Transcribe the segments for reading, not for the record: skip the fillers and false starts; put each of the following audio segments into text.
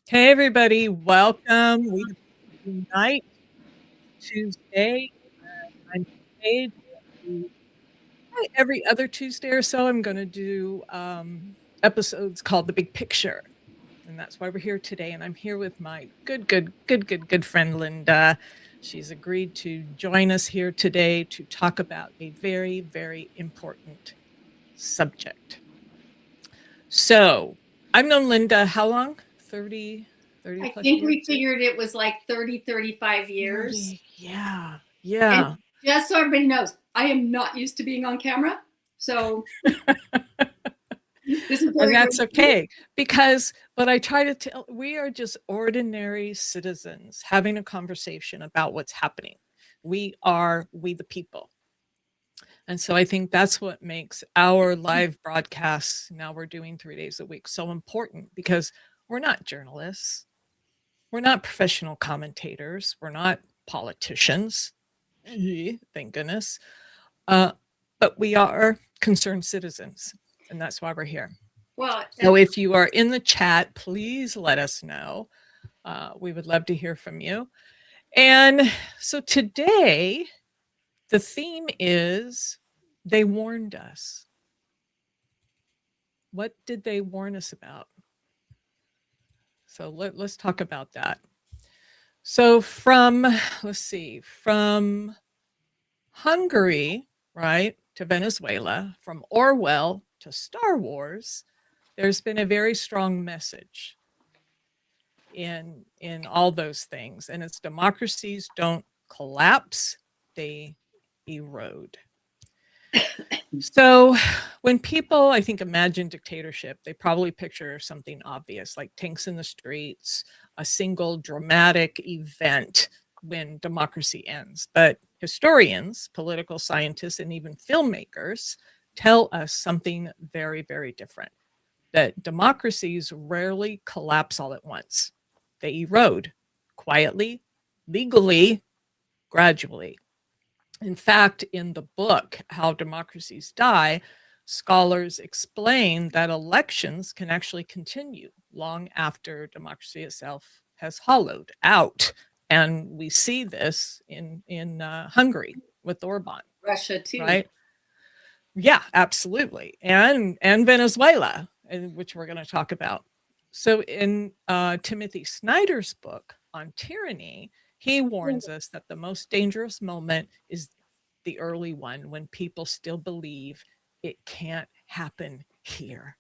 Hey, everybody, welcome. We unite Tuesday. I'm paid every other Tuesday or so. I'm going to do episodes called The Big Picture. And that's why we're here today. And I'm here with my good friend, Linda. She's agreed to join us here today to talk about a very, very important subject. So I've known Linda how long? 30 I plus think years? we figured it was like 35 years. 30, yeah. And just so everybody knows, I am not used to being on camera. So this is and that's okay, because what I try to tell, we are just ordinary citizens having a conversation about what's happening. We the people. And so I think that's what makes our live broadcasts, now we're doing 3 days a week, so important, because we're not journalists. We're not professional commentators. We're not politicians. Thank goodness. But we are concerned citizens, and that's why we're here. Well, so if you are in the chat, please let us know. We would love to hear from you. And so today, the theme is they warned us. What did they warn us about? So let's talk about that. So from Hungary, right, to Venezuela, from Orwell to Star Wars, there's been a very strong message in all those things. And it's democracies don't collapse, they erode. So when people, I think, imagine dictatorship, they probably picture something obvious, like tanks in the streets, a single dramatic event when democracy ends. But historians, political scientists, and even filmmakers tell us something very, very different, that democracies rarely collapse all at once. They erode quietly, legally, gradually. In fact, in the book, How Democracies Die, scholars explain that elections can actually continue long after democracy itself has hollowed out. And we see this in Hungary with Orbán. Russia too. Right? Yeah, absolutely. And Venezuela, which we're going to talk about. So in Timothy Snyder's book on tyranny, he warns us that the most dangerous moment is the early one, when people still believe it can't happen here.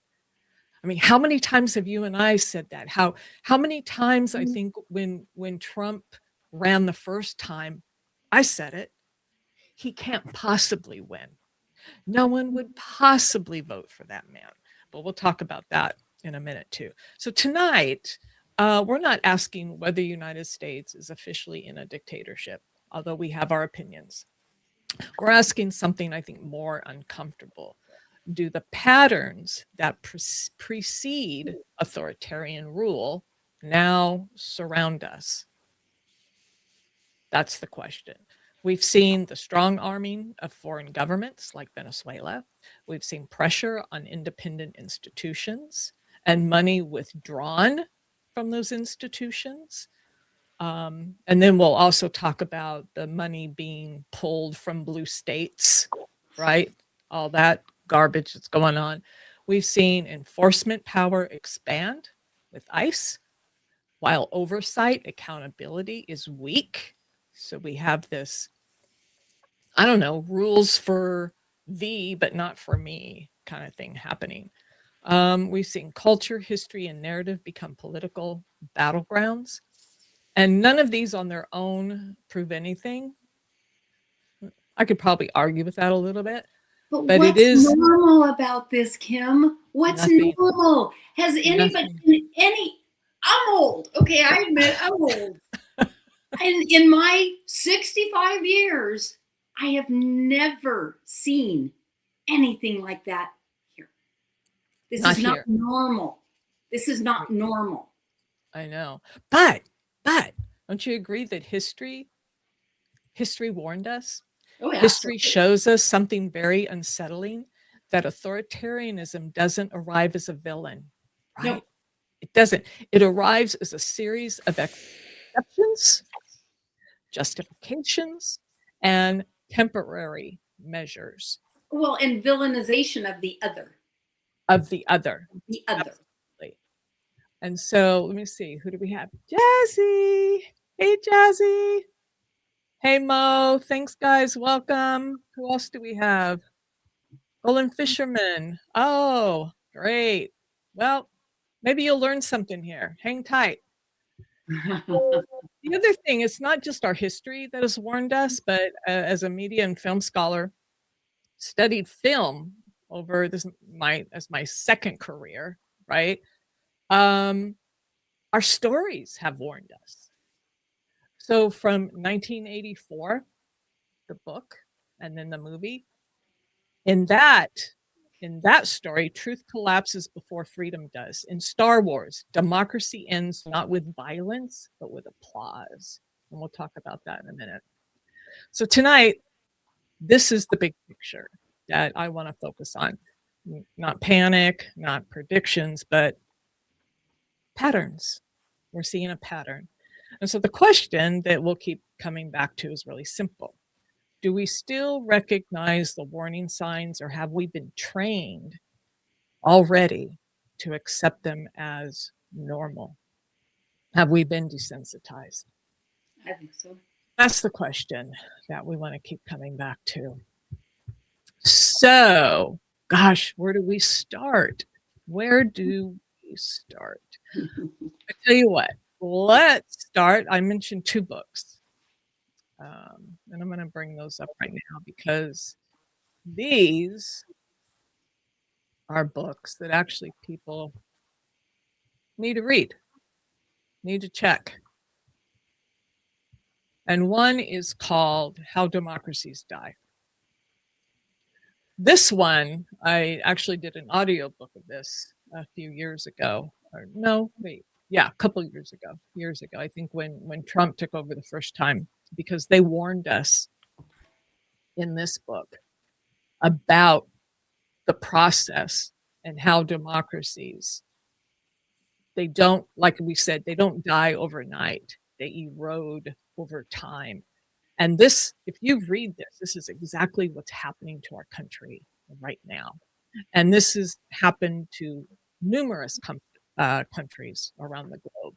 I mean, how many times have you and I said that? How many times, I think, when Trump ran the first time, I said it, he can't possibly win. No one would possibly vote for that man. But we'll talk about that in a minute too. So tonight, we're not asking whether the United States is officially in a dictatorship, although we have our opinions. We're asking something, I think, more uncomfortable. Do the patterns that precede authoritarian rule now surround us? That's the question. We've seen the strong arming of foreign governments like Venezuela. We've seen pressure on independent institutions and money withdrawn from those institutions. And then we'll also talk about the money being pulled from blue states, right? All that garbage that's going on. We've seen enforcement power expand with ICE, while oversight accountability is weak. So we have this, I don't know, rules for thee, but not for me kind of thing happening. We've seen culture, history, and narrative become political battlegrounds. And none of these on their own prove anything. I could probably argue with that a little bit. But what's it is normal about this, Kim? What's nothing. Normal? Has anybody, I'm old. Okay, I admit I'm old. And in my 65 years, I have never seen anything like that here. This is not normal. This is not normal. I know. But don't you agree that history warned us? Oh, yeah. History shows us something very unsettling, that authoritarianism doesn't arrive as a villain, right? No. It doesn't. It arrives as a series of exceptions, justifications, and temporary measures. Well, and villainization of the other. Of the other. The other. Absolutely. And so let me see, who do we have? Jazzy. Hey, Jazzy. Hey, Mo. Thanks, guys. Welcome. Who else do we have? Golden Fisherman. Oh, great. Well, maybe you'll learn something here. Hang tight. The other thing, it's not just our history that has warned us, but as a media and film scholar, studied film over this as my second career, right? Our stories have warned us. So from 1984, the book, and then the movie, in that story, truth collapses before freedom does. In Star Wars, democracy ends not with violence, but with applause. And we'll talk about that in a minute. So tonight, this is the big picture that I want to focus on. Not panic, not predictions, but patterns. We're seeing a pattern. And so the question that we'll keep coming back to is really simple. Do we still recognize the warning signs, or have we been trained already to accept them as normal? Have we been desensitized? I think so. That's the question that we want to keep coming back to. So, gosh, where do we start? Where do we start? I tell you what, let's start. I mentioned 2 books. And I'm going to bring those up right now because these are books that actually people need to read, need to check. And one is called How Democracies Die. This one, I actually did an audiobook of this a few years ago. A couple of years ago. I think when Trump took over the first time, because they warned us in this book about the process and how democracies, they don't, like we said, they don't die overnight. They erode over time. And this, if you read this, this is exactly what's happening to our country right now. And this has happened to numerous countries around the globe.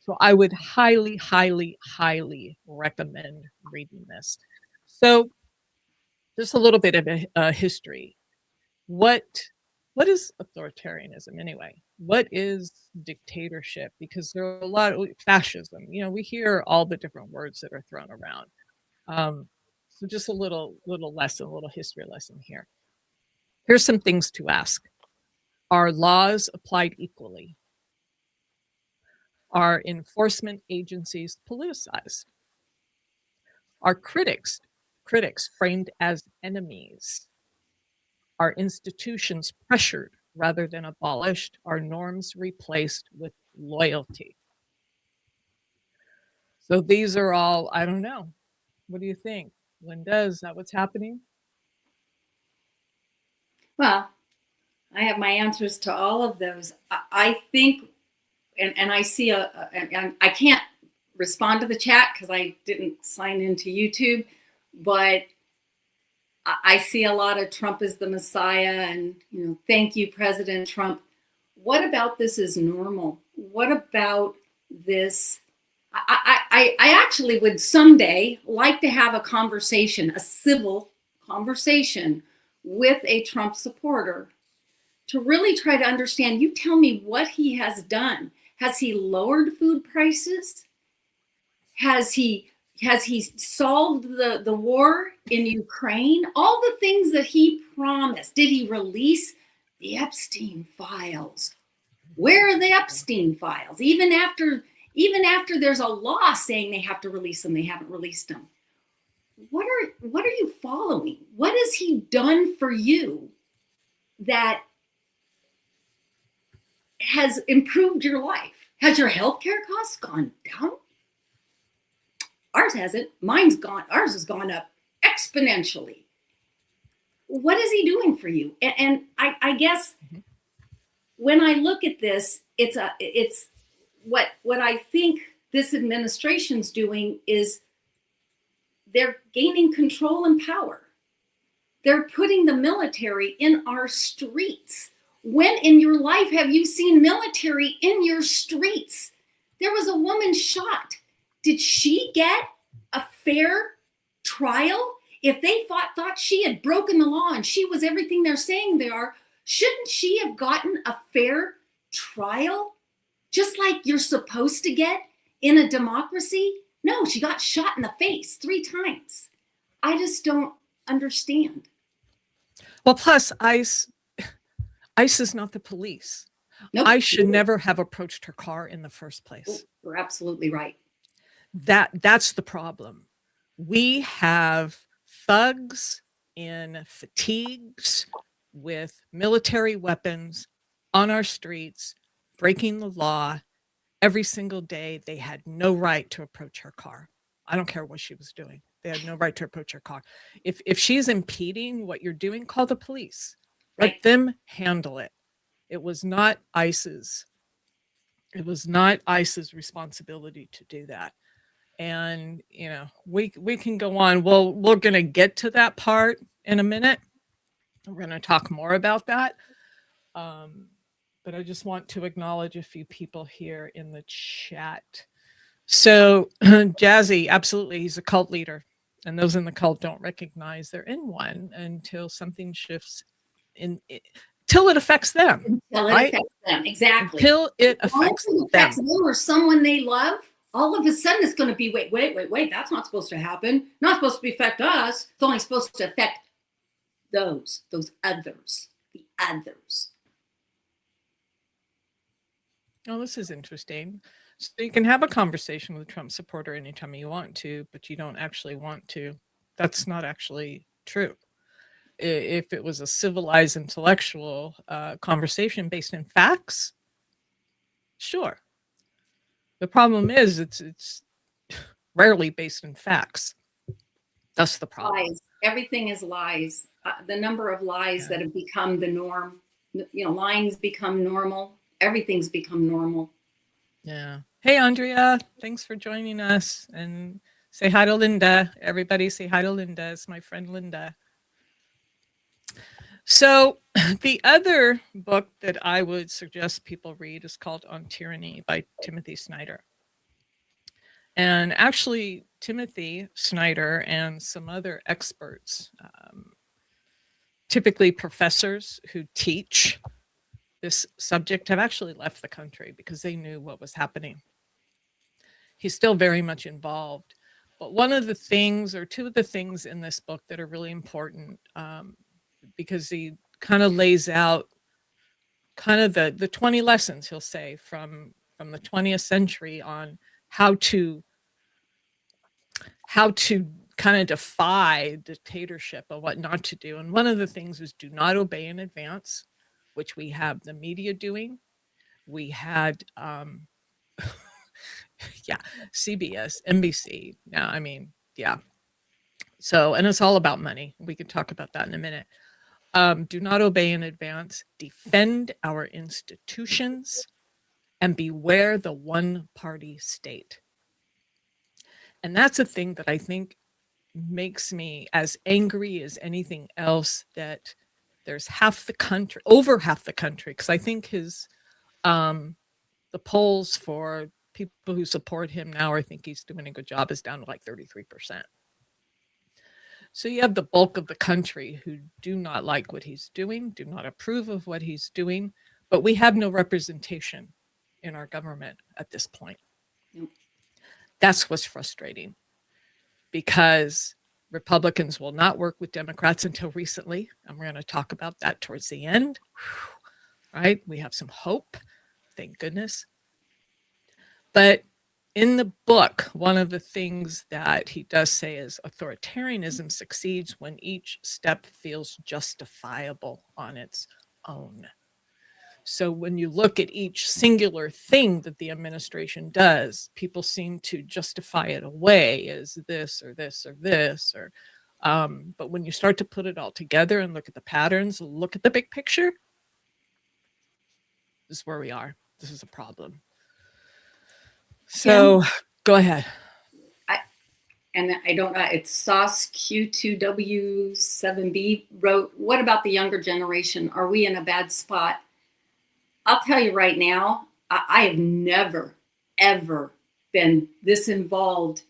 So I would highly, highly, highly recommend reading this. So just a little bit of a history. What is authoritarianism anyway? What is dictatorship? Because there are a lot of fascism. We hear all the different words that are thrown around. So just a little lesson, a little history lesson here. Here's some things to ask. Are laws applied equally? Are enforcement agencies politicized? Are critics framed as enemies? Are institutions pressured rather than abolished? Are norms replaced with loyalty? So these are all, I don't know. What do you think? Linda, is that what's happening? Well, I have my answers to all of those. I think, and I see and I can't respond to the chat because I didn't sign into YouTube, but I see a lot of Trump is the Messiah and, thank you, President Trump. What about this is normal? What about this? I actually would someday like to have a conversation, a civil conversation with a Trump supporter to really try to understand. You tell me what he has done. Has he lowered food prices? Has he solved the war in Ukraine? All the things that he promised. Did he release the Epstein files? Where are the Epstein files? Even after there's a law saying they have to release them, they haven't released them. What are you following? What has he done for you that has improved your life? Has your healthcare costs gone down? Ours hasn't. Ours has gone up exponentially. What is he doing for you? And I guess when I look at this, it's what I think this administration's doing is they're gaining control and power. They're putting the military in our streets. When in your life have you seen military in your streets? There was a woman shot. Did she get a fair trial? If they thought she had broken the law and she was everything they're saying they are, shouldn't she have gotten a fair trial? Just like you're supposed to get in a democracy? No, she got shot in the face 3 times. I just don't understand. Well, plus ICE is not the police. Nope. I should never have approached her car in the first place. You're absolutely right. That's the problem. We have thugs in fatigues with military weapons on our streets, breaking the law every single day. They had no right to approach her car. I don't care what she was doing. They had no right to approach her car. If she's impeding what you're doing, call the police. Let them handle it. It was not ICE's. It was not ICE's responsibility to do that. And we can go on. Well, we're going to get to that part in a minute. We're going to talk more about that. But I just want to acknowledge a few people here in the chat. So Jazzy, absolutely, he's a cult leader. And those in the cult don't recognize they're in one until something shifts till it affects them. Until it affects them, exactly. Until it affects them or someone they love, all of a sudden it's going to be, wait, that's not supposed to happen. Not supposed to affect us. It's only supposed to affect those others, the others. Oh, this is interesting. So you can have a conversation with a Trump supporter anytime you want to, but you don't actually want to. That's not actually true. If it was a civilized intellectual conversation based in facts, sure. The problem is it's rarely based in facts. That's the problem. Lies. Everything is lies. The number of lies that have become the norm. Lying's become normal. Everything's become normal. Yeah. Hey, Andrea, thanks for joining us. And say hi to Linda. Everybody say hi to Linda. It's my friend Linda. So the other book that I would suggest people read is called On Tyranny by Timothy Snyder. And actually, Timothy Snyder and some other experts, typically professors who teach this subject, have actually left the country because they knew what was happening. He's still very much involved. But one of the things, or two of the things in this book that are really important, because he kind of lays out kind of the 20 lessons, he'll say, from the 20th century on how to kind of defy dictatorship and what not to do. And one of the things is do not obey in advance, which we have the media doing. We had, CBS, NBC. Yeah, I mean, yeah. So, and it's all about money. We can talk about that in a minute. Do not obey in advance, defend our institutions, and beware the one-party state. And that's a thing that I think makes me as angry as anything else, that there's over half the country, because I think his, the polls for people who support him now, or think he's doing a good job, is down to like 33%. So you have the bulk of the country who do not like what he's doing, do not approve of what he's doing, but we have no representation in our government at this point. Nope. That's what's frustrating, because Republicans will not work with Democrats until recently, and we're going to talk about that towards the end. Right? We have some hope, thank goodness. But in the book, one of the things that he does say is authoritarianism succeeds when each step feels justifiable on its own. So when you look at each singular thing that the administration does, people seem to justify it away as this or this or this, or but when you start to put it all together and look at the patterns, look at the big picture, is where we are. This is a problem. So go ahead. I don't know, it's Sauce Q2W7B wrote, what about the younger generation? Are we in a bad spot? I'll tell you right now, I have never, ever been this involved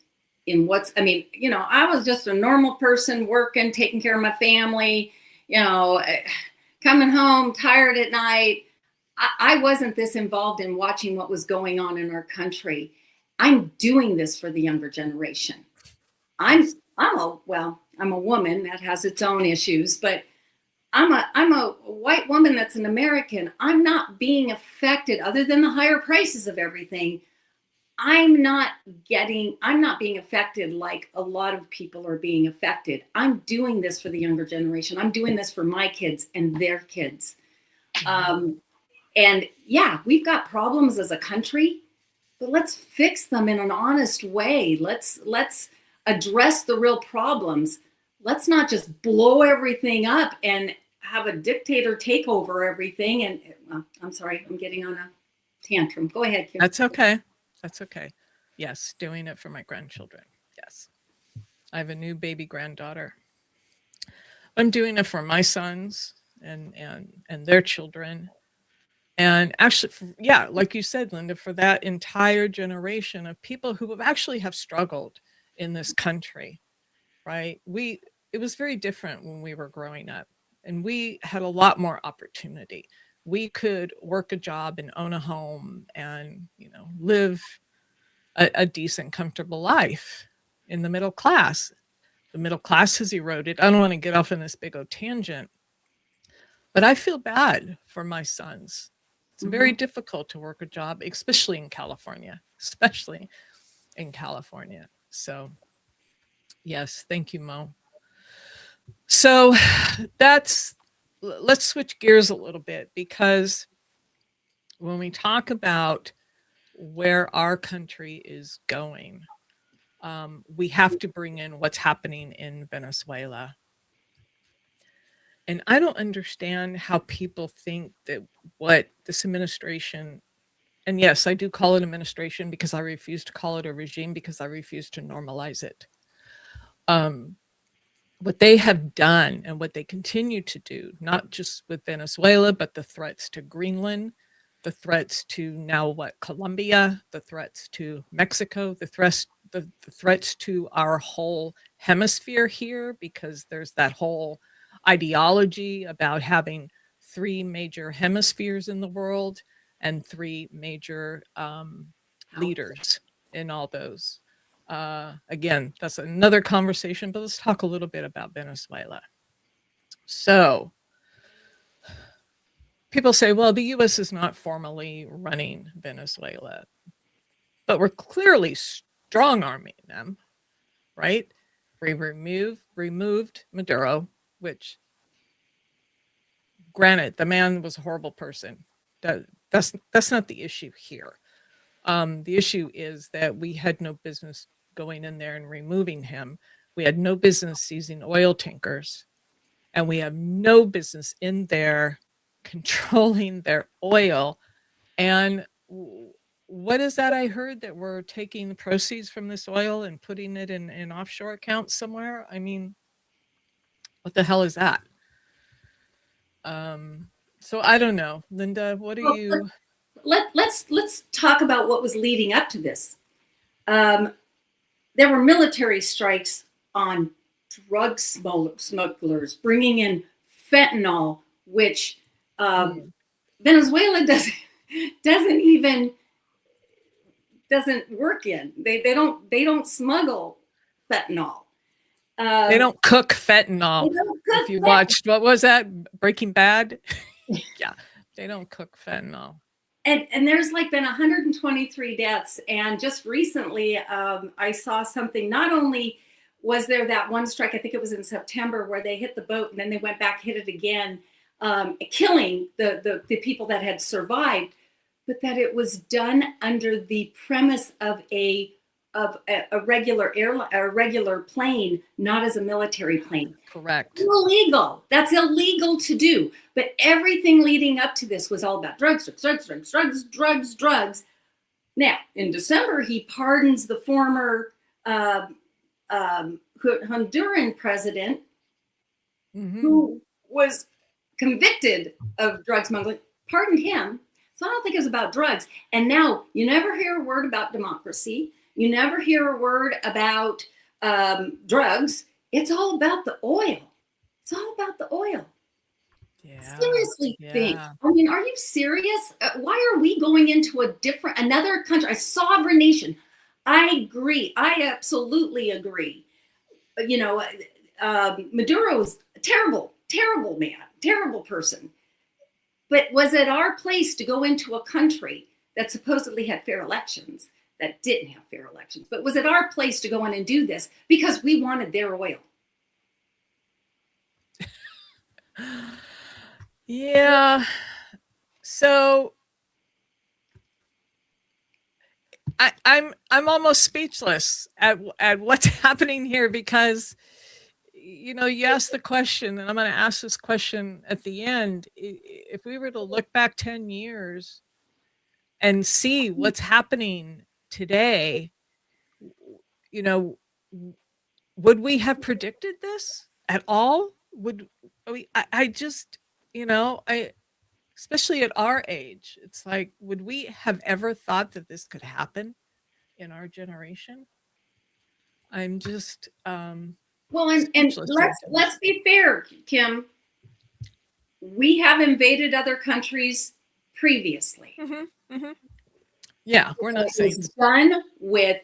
in I was just a normal person working, taking care of my family, coming home tired at night. I wasn't this involved in watching what was going on in our country. I'm doing this for the younger generation. I'm a woman that has its own issues, but I'm a white woman that's an American. I'm not being affected, other than the higher prices of everything. I'm not being affected like a lot of people are being affected. I'm doing this for the younger generation. I'm doing this for my kids and their kids. And yeah, we've got problems as a country, but let's fix them in an honest way. Let's address the real problems. Let's not just blow everything up and have a dictator take over everything. And I'm sorry, I'm getting on a tantrum. Go ahead, Kim. That's okay. That's okay. Yes, doing it for my grandchildren. Yes. I have a new baby granddaughter. I'm doing it for my sons and their children. And actually, like you said, Linda, for that entire generation of people who actually have struggled in this country, right? It was very different when we were growing up, and we had a lot more opportunity. We could work a job and own a home and, live a decent, comfortable life in the middle class. The middle class has eroded. I don't want to get off on this big old tangent, but I feel bad for my sons. It's very difficult to work a job, especially in California, So yes, thank you, Mo. So let's switch gears a little bit, because when we talk about where our country is going, we have to bring in what's happening in Venezuela. And I don't understand how people think that what this administration, and yes, I do call it administration because I refuse to call it a regime, because I refuse to normalize it. What they have done and what they continue to do, not just with Venezuela, but the threats to Greenland, the threats to now Colombia, the threats to Mexico, the threats to our whole hemisphere here, because there's that whole ideology about having 3 major hemispheres in the world and 3 major leaders in all those. Again, that's another conversation, but let's talk a little bit about Venezuela. So people say, well, the US is not formally running Venezuela, but we're clearly strong-arming them, right? We removed Maduro, which, granted, the man was a horrible person. That's not the issue here. The issue is that we had no business going in there and removing him. We had no business seizing oil tankers, and we have no business in there controlling their oil. And what is that I heard, that we're taking the proceeds from this oil and putting it in offshore accounts somewhere? I mean, what the hell is that? So I don't know, Linda, what do you? Let's talk about what was leading up to this. There were military strikes on drug smugglers bringing in fentanyl, which Venezuela doesn't work in. They don't smuggle fentanyl. They don't cook fentanyl. If you watched, what was that, Breaking Bad? Yeah, they don't cook fentanyl. And there's been 123 deaths. And just recently, I saw something. Not only was there that one strike, I think it was in September, where they hit the boat and then they went back, hit it again, killing the people that had survived, but that it was done under the premise of a a regular airline, a regular plane, not as a military plane. Correct. Illegal. That's illegal to do. But everything leading up to this was all about drugs, drugs, drugs, drugs, drugs, drugs. Now, in December, he pardons the former Honduran president who was convicted of drug smuggling, pardoned him. So I don't think it was about drugs. And now you never hear a word about democracy. You never hear a word about drugs. It's all about the oil. It's all about the oil. Yeah. Seriously, think. I mean, are you serious? Why are we going into another country, a sovereign nation? I agree. I absolutely agree. You know, Maduro is a terrible, terrible man, terrible person. But was it our place to go into a country that supposedly had fair elections, that didn't have fair elections? But was it our place to go in and do this because we wanted their oil? Yeah. So I'm almost speechless at what's happening here, because you know, you asked the question, and I'm going to ask this question at the end. If we were to look back 10 years and see what's happening today, you know, would we have predicted this at all? Would we? I just, you know, especially at our age, it's like, would we have ever thought that this could happen in our generation? I'm just well, and let's be fair, Kim. We have invaded other countries previously. Yeah, we're not saying it's done with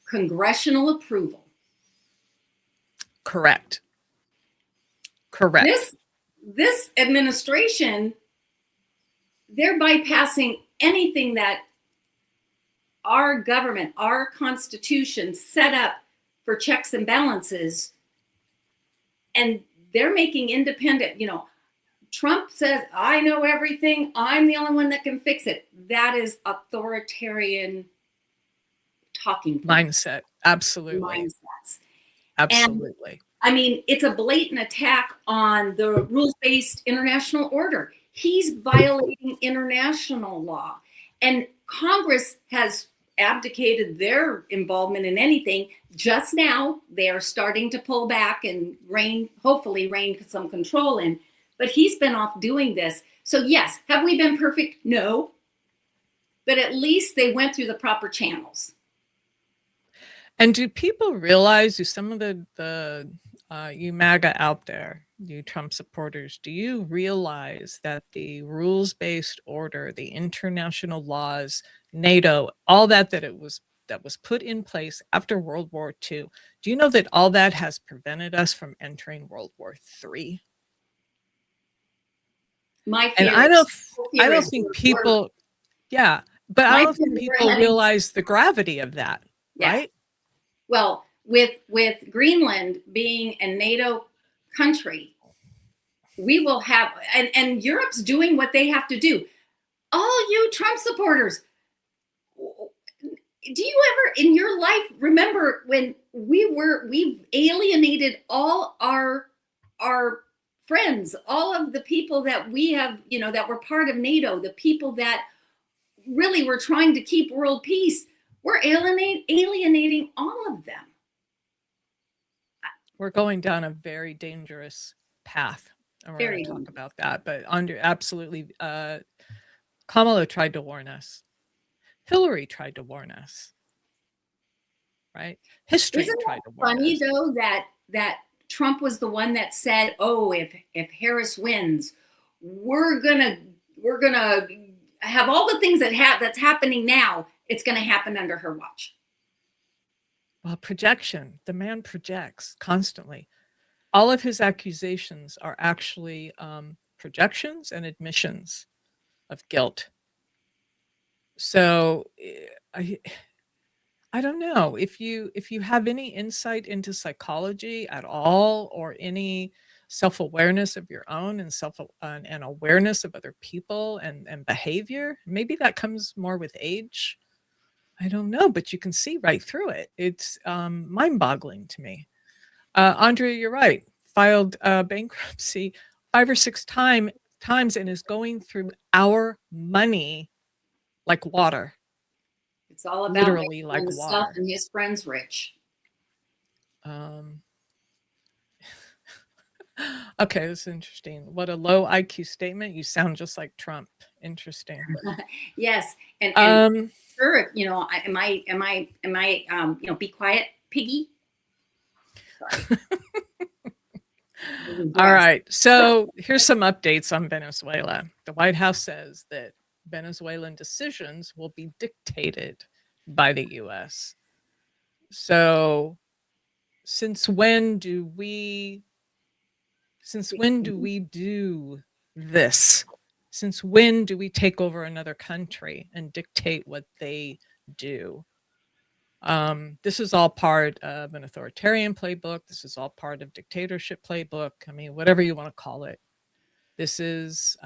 congressional approval. Correct. This administration, they're bypassing anything that our government, our Constitution set up for checks and balances, and they're making independent, you know, Trump says, I know everything, I'm the only one that can fix it. That is authoritarian talking mindset. Absolutely. Mindsets. Absolutely. And, I mean, it's a blatant attack on the rules-based international order. He's violating international law. And Congress has abdicated their involvement in anything. Just now, they are starting to pull back and hopefully rein some control in. But he's been off doing this. So yes, have we been perfect? No. But at least they went through the proper channels. And do people realize, do some of the you MAGA out there, you Trump supporters, do you realize that the rules-based order, the international laws, NATO, all that was put in place after World War II, do you know that all that has prevented us from entering World War III? And I don't think people, yeah, but I don't think people realize the gravity of that, right? Well, with Greenland being a NATO country, we will have, and Europe's doing what they have to do. All you Trump supporters, do you ever in your life remember when we've alienated all our friends, all of the people that we have, you know, that were part of NATO, the people that really were trying to keep world peace, we're alienating all of them. We're going down a very dangerous path. And we're going to talk about that. But absolutely, Kamala tried to warn us. Hillary tried to warn us. Right? History tried to warn us. Isn't it funny though that Trump was the one that said, "Oh, if Harris wins, we're gonna have all the things that's happening now. It's gonna happen under her watch." Well, projection. The man projects constantly. All of his accusations are actually projections and admissions of guilt. So I don't know if you have any insight into psychology at all, or any self-awareness of your own and awareness of other people and behavior. Maybe that comes more with age. I don't know, but you can see right through it. It's mind-boggling to me. Andrea, you're right. Filed bankruptcy 5 or 6 times and is going through our money like water. It's all about literally like himself water. and his friends rich. Okay, this is interesting. What a low IQ statement. You sound just like Trump. Interesting. Yes, and sure, you know, am I you know, be quiet, piggy. Sorry. All right. So here's some updates on Venezuela. The White House says that Venezuelan decisions will be dictated by the US. So since when do we do this? Since when do we take over another country and dictate what they do? This is all part of an authoritarian playbook. This is all part of dictatorship playbook. I mean, whatever you want to call it. This is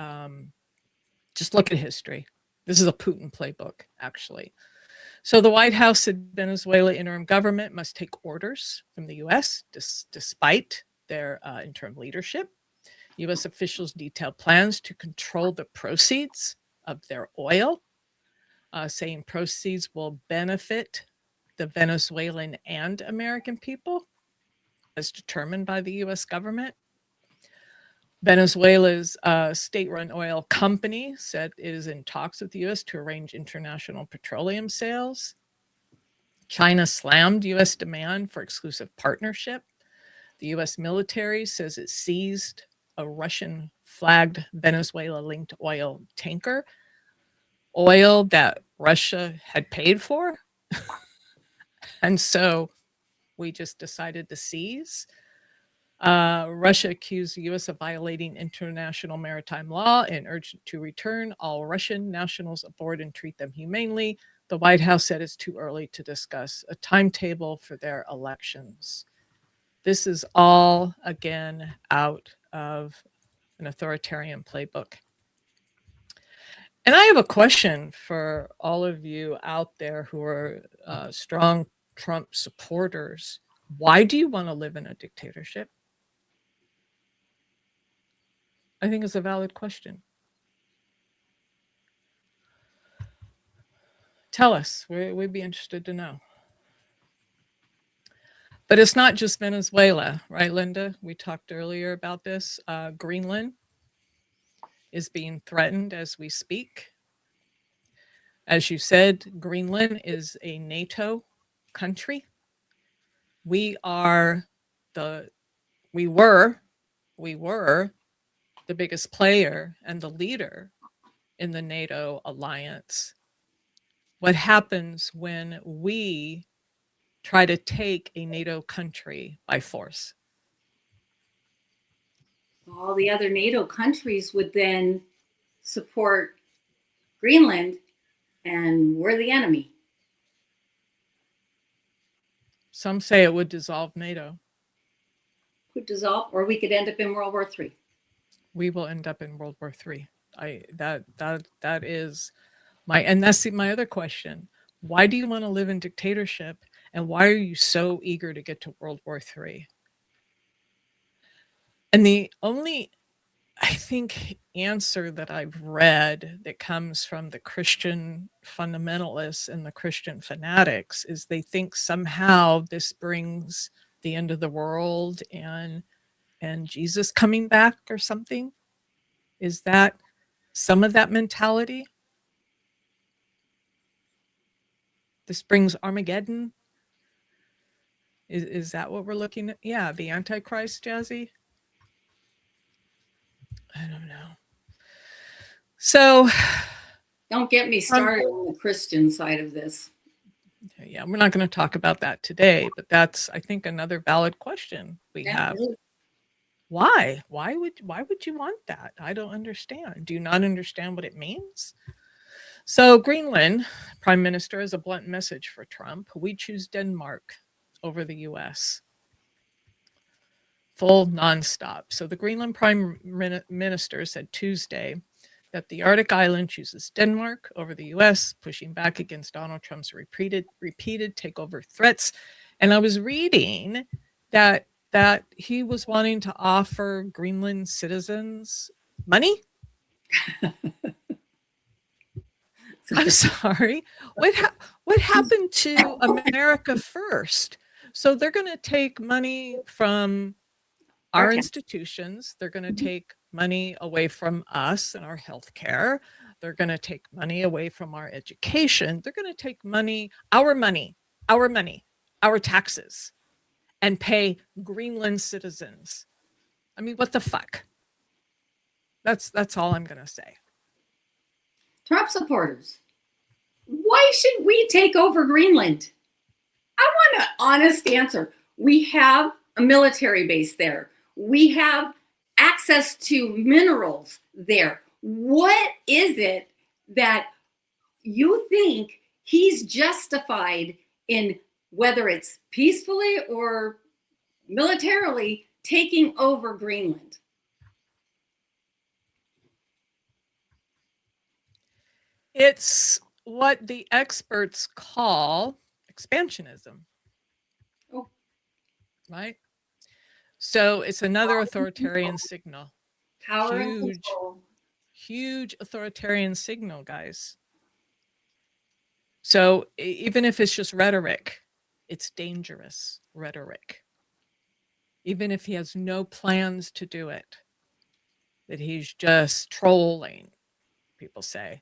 just look at history. This is a Putin playbook, actually. So the White House said Venezuela interim government must take orders from the U.S. Despite their interim leadership. U.S. officials detailed plans to control the proceeds of their oil, saying proceeds will benefit the Venezuelan and American people, as determined by the U.S. government. Venezuela's state-run oil company said it is in talks with the U.S. to arrange international petroleum sales. China slammed U.S. demand for exclusive partnership. The U.S. military says it seized a Russian-flagged Venezuela-linked oil tanker, oil that Russia had paid for. And so we just decided to seize. Russia accused the U.S. of violating international maritime law and urged it to return all Russian nationals aboard and treat them humanely. The White House said it's too early to discuss a timetable for their elections. This is all, again, out of an authoritarian playbook. And I have a question for all of you out there who are strong Trump supporters. Why do you want to live in a dictatorship? I think it's a valid question. Tell us. We'd be interested to know. But it's not just Venezuela, right, Linda? We talked earlier about this. Greenland is being threatened as we speak. As you said, Greenland is a NATO country. We were the biggest player and the leader in the NATO alliance. What happens when we try to take a NATO country by force? All the other NATO countries would then support Greenland, and we're the enemy. Some say it would dissolve NATO. Could dissolve, or we could end up in World War III. We will end up in World War III. That is and that's my other question. Why do you want to live in dictatorship, and why are you so eager to get to World War III? And the only, I think, answer that I've read that comes from the Christian fundamentalists and the Christian fanatics is they think somehow this brings the end of the world and Jesus coming back or something. Is that some of that mentality? This brings Armageddon? Is that what we're looking at? Yeah, the Antichrist, Jazzy? I don't know. So don't get me started on the Christian side of this. Yeah, we're not going to talk about that today, but that's, I think, another valid question we have. Why? Why would you want that? I don't understand. Do you not understand what it means? So Greenland Prime Minister has a blunt message for Trump. We choose Denmark over the US. Full nonstop. So the Greenland Prime Minister said Tuesday that the Arctic island chooses Denmark over the US, pushing back against Donald Trump's repeated takeover threats. And I was reading that he was wanting to offer Greenland citizens money. I'm sorry. What happened to America first? So they're going to take money from our institutions. They're going to take money away from us and our healthcare. They're going to take money away from our education. They're going to take money, our taxes, and pay Greenland citizens. I mean, what the fuck? That's all I'm going to say. Trump supporters, why should we take over Greenland? I want an honest answer. We have a military base there. We have access to minerals there. What is it that you think he's justified in, whether it's peacefully or militarily, taking over Greenland? It's what the experts call expansionism. Oh. Right? So it's another authoritarian signal. Power and control. Huge authoritarian signal, guys. So even if it's just rhetoric, it's dangerous rhetoric. Even if he has no plans to do it, that he's just trolling, people say.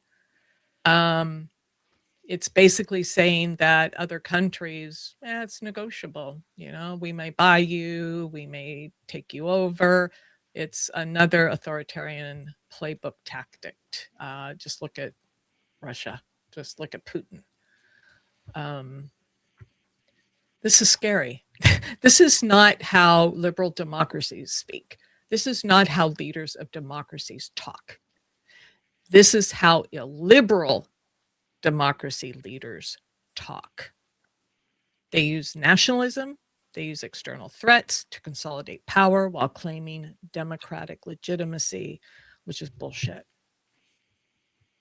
It's basically saying that other countries, it's negotiable. You know, we may buy you, we may take you over. It's another authoritarian playbook tactic. Just look at Russia. Just look at Putin. This is scary. This is not how liberal democracies speak. This is not how leaders of democracies talk. This is how illiberal democracy leaders talk. They use nationalism, they use external threats to consolidate power while claiming democratic legitimacy, which is bullshit.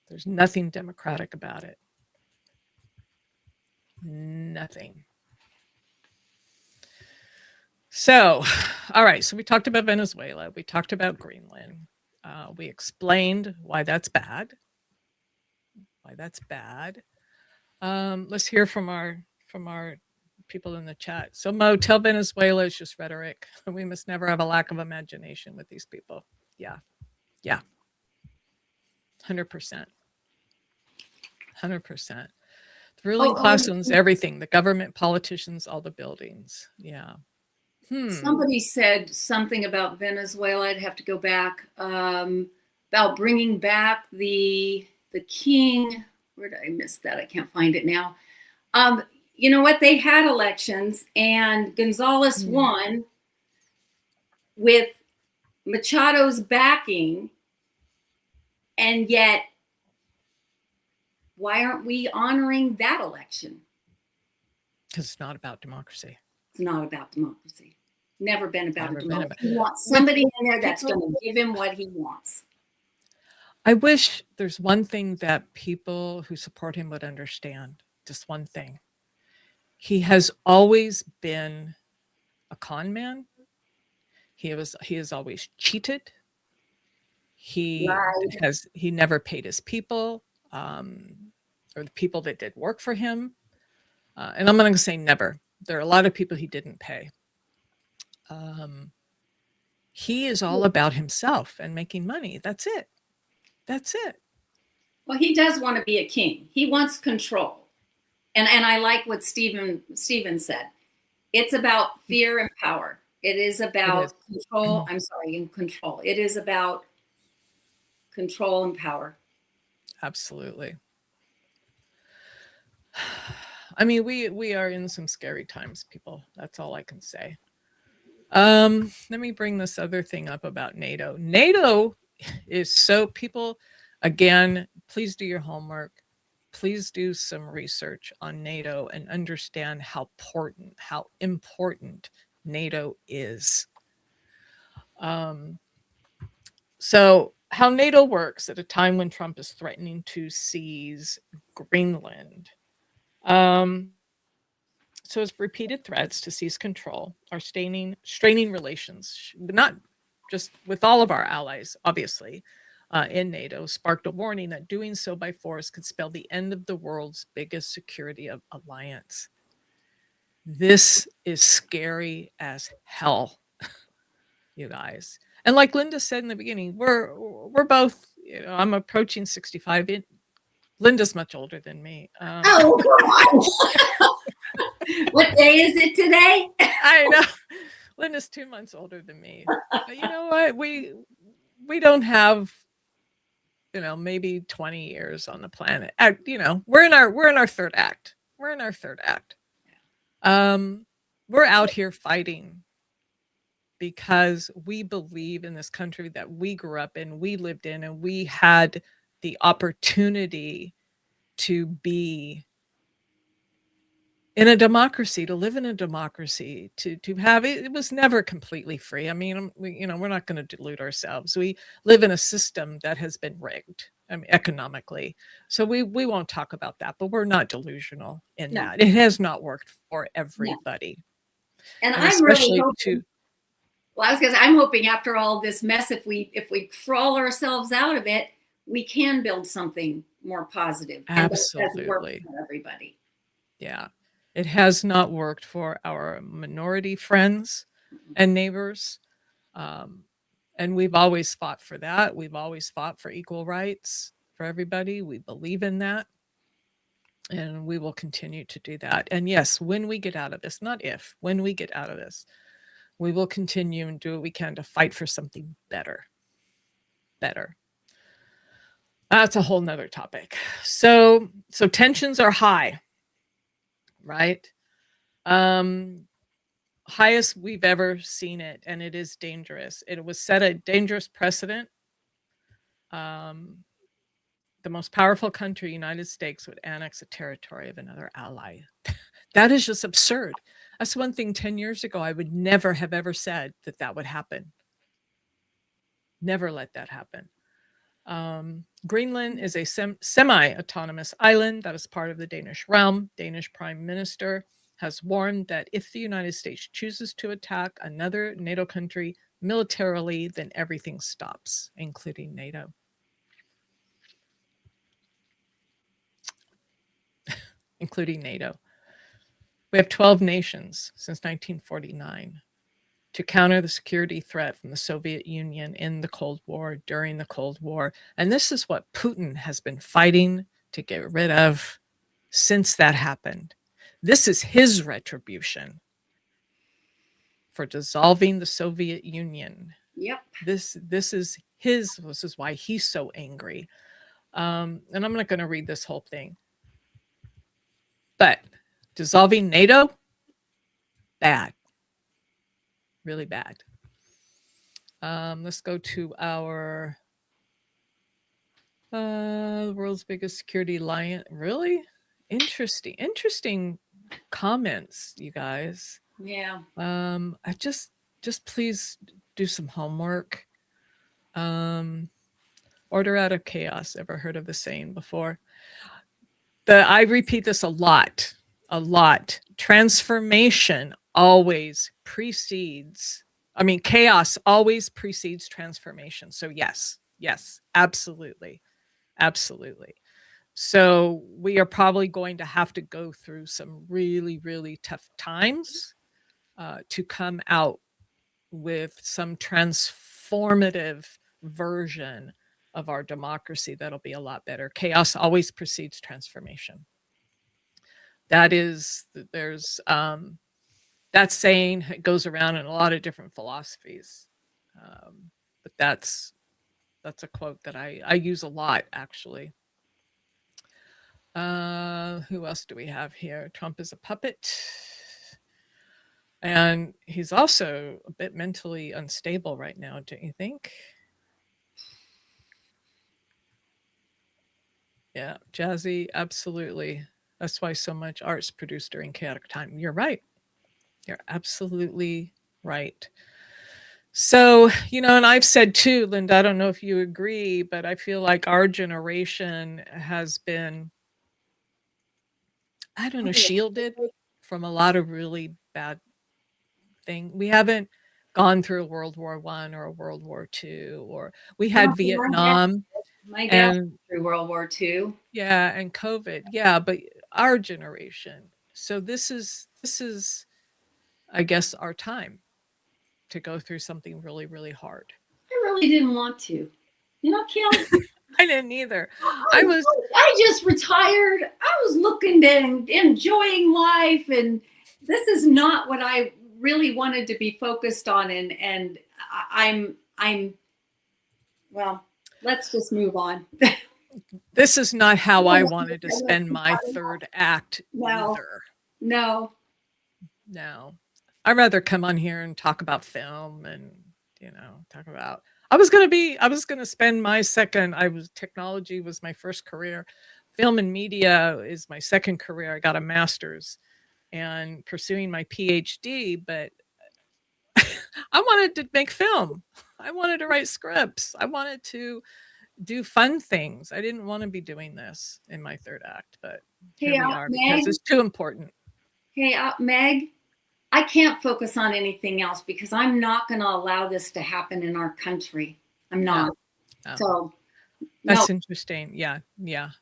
There's nothing democratic about it. Nothing. So, all right, so we talked about Venezuela, we talked about Greenland. We explained why that's bad. Let's hear from our people in the chat. So Mo, tell Venezuela is just rhetoric. We must never have a lack of imagination with these people. Yeah. 100%. 100%. The ruling class owns everything. The government, politicians, all the buildings. Yeah. Somebody said something about Venezuela. I'd have to go back about bringing back the king. Where did I miss that? I can't find it now. You know what? They had elections and Gonzalez won with Machado's backing. And yet, why aren't we honoring that election? Because it's not about democracy. It's not about democracy. Never been about democracy. He wants somebody in there that's going to give him what he wants. I wish there's one thing that people who support him would understand. Just one thing. He has always been a con man. He has always cheated. He never paid his people, or the people that did work for him. And I'm not going to say never. There are a lot of people he didn't pay. He is all about himself and making money. That's it. Well, he does want to be a king. He wants control. And I like what Stephen said. It's about fear and power. It is about control. I'm sorry, in control. It is about control and power. Absolutely. I mean, we are in some scary times, people. That's all I can say. Let me bring this other thing up about NATO. NATO is so, people, again, please do your homework. Please do some research on NATO and understand how important NATO is. So how NATO works at a time when Trump is threatening to seize Greenland. So his repeated threats to seize control are straining relations, but not just with all of our allies, obviously, in NATO, sparked a warning that doing so by force could spell the end of the world's biggest security alliance. This is scary as hell, you guys. And like Linda said in the beginning, we're both, I'm approaching 65. Linda's much older than me. Oh, come on. What day is it today? I know. Linda's 2 months older than me. But you know what? We don't have, maybe 20 years on the planet. We're in our third act. We're in our third act. We're out here fighting because we believe in this country that we grew up in, we lived in, and we had the opportunity to be in a democracy, to live in a democracy, to have it. It was never completely free. I mean, we're not going to delude ourselves. We live in a system that has been rigged, economically. So we won't talk about that, but we're not delusional in that. It has not worked for everybody. And I'm really hoping, well, I was going to say, I'm hoping after all this mess, if we crawl ourselves out of it, we can build something more positive. Absolutely. And that works for everybody. Yeah. It has not worked for our minority friends and neighbors. And we've always fought for that. We've always fought for equal rights for everybody. We believe in that. And we will continue to do that. And yes, when we get out of this, not if, when we get out of this, we will continue and do what we can to fight for something better. Better. That's a whole nother topic. So tensions are high, right? Highest we've ever seen it, and it is dangerous. It was set a dangerous precedent. The most powerful country, United States, would annex a territory of another ally. That is just absurd. That's one thing 10 years ago I would never have ever said that would happen. Never let that happen. Greenland is a semi-autonomous island that is part of the Danish realm. Danish Prime Minister has warned that if the United States chooses to attack another NATO country militarily, then everything stops, including NATO. Including NATO. We have 12 nations since 1949 to counter the security threat from the Soviet Union in the Cold War, during the Cold War. And this is what Putin has been fighting to get rid of since that happened. This is his retribution for dissolving the Soviet Union. Yep. This is why he's so angry. And I'm not going to read this whole thing. But dissolving NATO, bad. Really bad. Let's go to our world's biggest security alliance. Really interesting comments, you guys. Yeah. I just please do some homework. Order out of chaos. Ever heard of the saying before? I repeat this a lot. Transformation always precedes, chaos always precedes transformation. So yes, absolutely. So we are probably going to have to go through some really, really tough times to come out with some transformative version of our democracy that'll be a lot better. Chaos always precedes transformation. There's that saying goes around in a lot of different philosophies, but that's a quote that I use a lot, actually. Who else do we have here? Trump is a puppet, and he's also a bit mentally unstable right now, don't you think? Yeah, Jazzy, absolutely. That's why so much art's produced during chaotic time. You're right. You're absolutely right. So, and I've said too, Linda, I don't know if you agree, but I feel like our generation has been, I don't know, shielded from a lot of really bad things. We haven't gone through a World War I or a World War II, or we had Vietnam My dad and went through World War II. yeah, and COVID. Yeah, but our generation. So this is, I guess, our time to go through something really, really hard. I really didn't want to. Kim, I didn't either. I just retired. I was looking to enjoying life, and this is not what I really wanted to be focused on. And I'm well, let's just move on. This is not how I wanted to spend my third act No. either. No. I'd rather come on here and talk about film and, talk about, I was going to spend my technology was my first career. Film and media is my second career. I got a master's and pursuing my PhD, but I wanted to make film. I wanted to write scripts. I wanted to do fun things. I didn't want to be doing this in my third act, but here we are because it's too important. Hey, Meg, I can't focus on anything else because I'm not going to allow this to happen in our country. I'm not. No. So that's interesting. Yeah.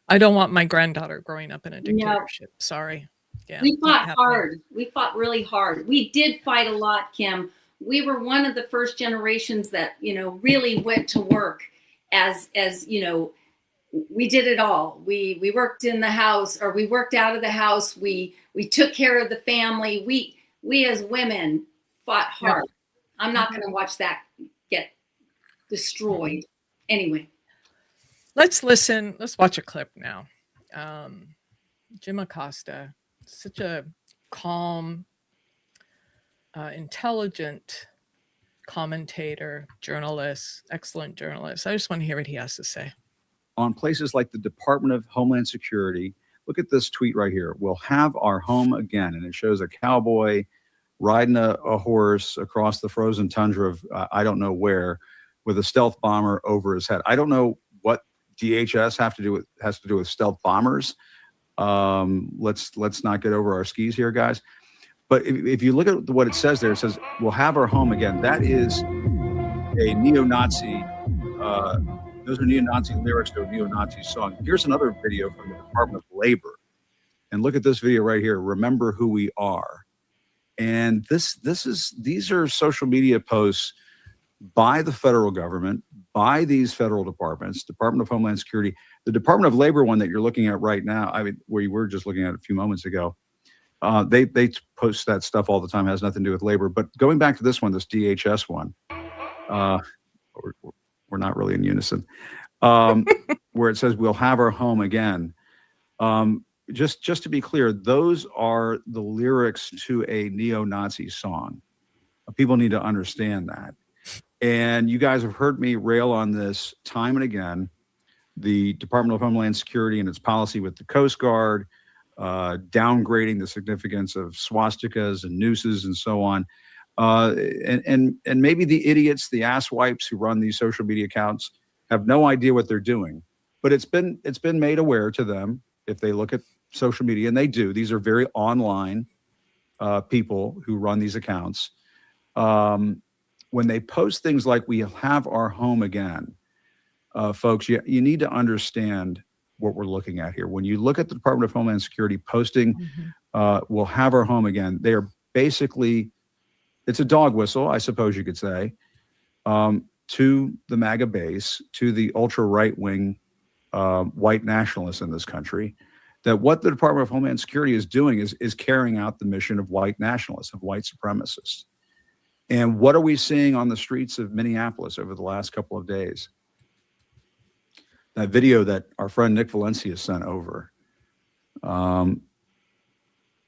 I don't want my granddaughter growing up in a dictatorship. No. Sorry. Yeah. We fought hard. We fought really hard. We did fight a lot, Kim. We were one of the first generations that, really went to work as we did it all. We worked in the house, or we worked out of the house. We took care of the family. We as women fought hard. Yep. I'm not going to watch that get destroyed. Anyway. Let's watch a clip now. Jim Acosta, such a calm, intelligent commentator, journalist, excellent journalist. I just want to hear what he has to say. On places like the Department of Homeland Security, look at this tweet right here. We'll have our home again. And it shows a cowboy riding a horse across the frozen tundra of I don't know where, with a stealth bomber over his head. I don't know what DHS has to do with stealth bombers. Let's not get over our skis here, guys. But if you look at what it says there, it says, we'll have our home again. That is a neo-Nazi, those are neo-Nazi lyrics to a neo-Nazi song. Here's another video from the Department of Labor. And look at this video right here, Remember Who We Are. And these are social media posts by the federal government, by these federal departments, Department of Homeland Security, the Department of Labor one that you're looking at right now, where you were just looking at a few moments ago. They post that stuff all the time, has nothing to do with labor. But going back to this one, this DHS one, we're not really in unison, where it says we'll have our home again. Just to be clear, those are the lyrics to a neo-Nazi song. People need to understand that. And you guys have heard me rail on this time and again. The Department of Homeland Security and its policy with the Coast Guard, downgrading the significance of swastikas and nooses and so on. And maybe the idiots, the asswipes who run these social media accounts have no idea what they're doing. But it's been made aware to them if they look at social media, and they do. These are very online people who run these accounts. When they post things like "we have our home again," folks, you need to understand what we're looking at here. When you look at the Department of Homeland Security posting, "we'll have our home again," they are basically, it's a dog whistle, I suppose you could say, to the MAGA base, to the ultra right-wing white nationalists in this country, that what the Department of Homeland Security is doing is carrying out the mission of white nationalists, of white supremacists. And what are we seeing on the streets of Minneapolis over the last couple of days? That video that our friend Nick Valencia sent over.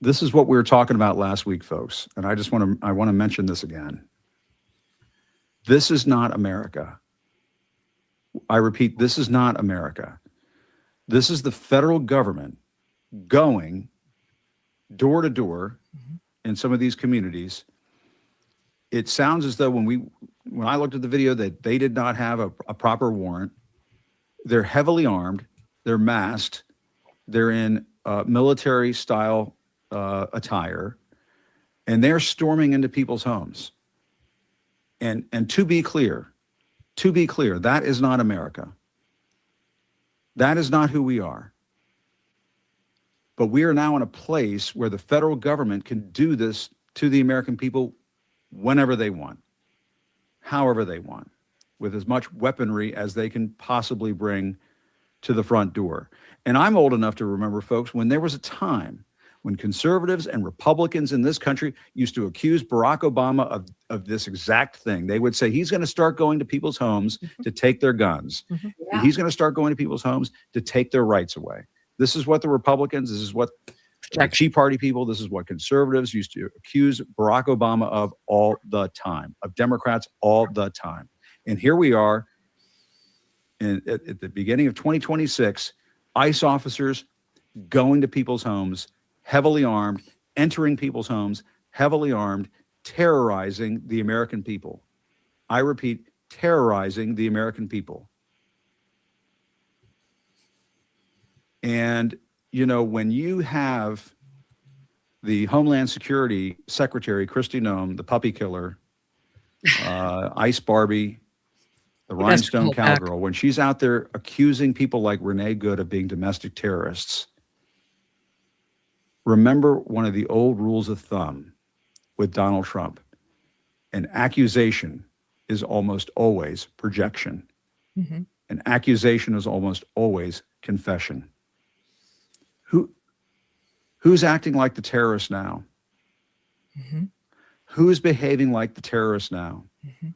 This is what we were talking about last week, folks. And I want to mention this again. This is not America. I repeat, this is not America. This is the federal government going door to door in some of these communities. It sounds as though when we when I looked at the video, that they did not have a proper warrant. They're heavily armed. They're masked. They're in military style attire, and they're storming into people's homes. And to be clear, that is not America. That is not who we are. But we are now in a place where the federal government can do this to the American people whenever they want, however they want, with as much weaponry as they can possibly bring to the front door. And I'm old enough to remember, folks, when there was a time when conservatives and Republicans in this country used to accuse Barack Obama of this exact thing. They would say he's going to start going to people's homes to take their guns. Yeah. He's going to start going to people's homes to take their rights away. This is what the Republicans, this is what the Tea Party people, this is what conservatives used to accuse Barack Obama of all the time, of Democrats all the time. And here we are at the beginning of 2026, ICE officers going to people's homes, heavily armed, entering people's homes, heavily armed, terrorizing the American people. I repeat, terrorizing the American people. And, you know, when you have the Homeland Security Secretary, Kristi Noem, the puppy killer, Ice Barbie, the rhinestone cowgirl, when she's out there accusing people like Renee Good of being domestic terrorists, remember one of the old rules of thumb with Donald Trump: an accusation is almost always projection. Mm-hmm. An accusation is almost always confession. Who's acting like the terrorist now? Mm-hmm. Who's behaving like the terrorist now? Mm-hmm.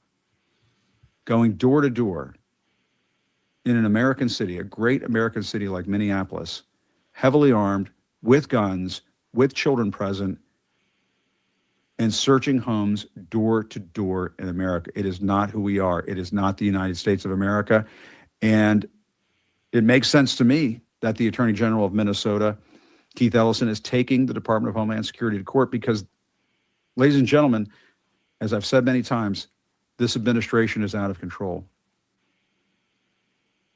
Going door to door in an American city, a great American city like Minneapolis, heavily armed, with guns, with children present, and searching homes door to door in America. It is not who we are. It is not the United States of America. And it makes sense to me that the Attorney General of Minnesota, Keith Ellison, is taking the Department of Homeland Security to court because, ladies and gentlemen, as I've said many times, this administration is out of control.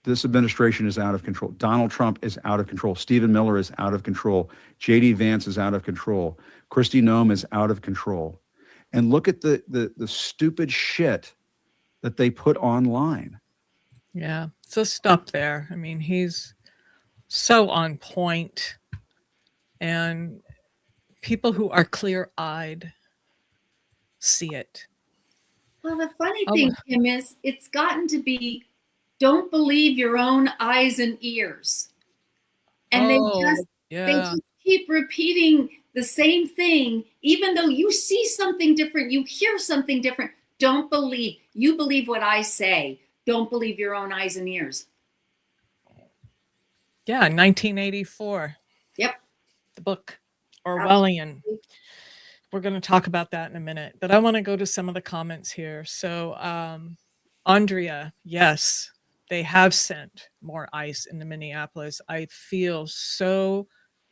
This administration is out of control. Donald Trump is out of control. Stephen Miller is out of control. J.D. Vance is out of control. Kristi Noem is out of control. And look at the stupid shit that they put online. Yeah. So stop there. I mean, he's so on point. And people who are clear-eyed see it. Well, the funny thing, Kim, is it's gotten to be, don't believe your own eyes and ears. And they just keep repeating the same thing, even though you see something different, you hear something different. Don't believe. You believe what I say. Don't believe your own eyes and ears. Yeah, 1984. Yep. The book, Orwellian. We're going to talk about that in a minute, but I want to go to some of the comments here. So, Andrea, yes, they have sent more ICE into Minneapolis. I feel so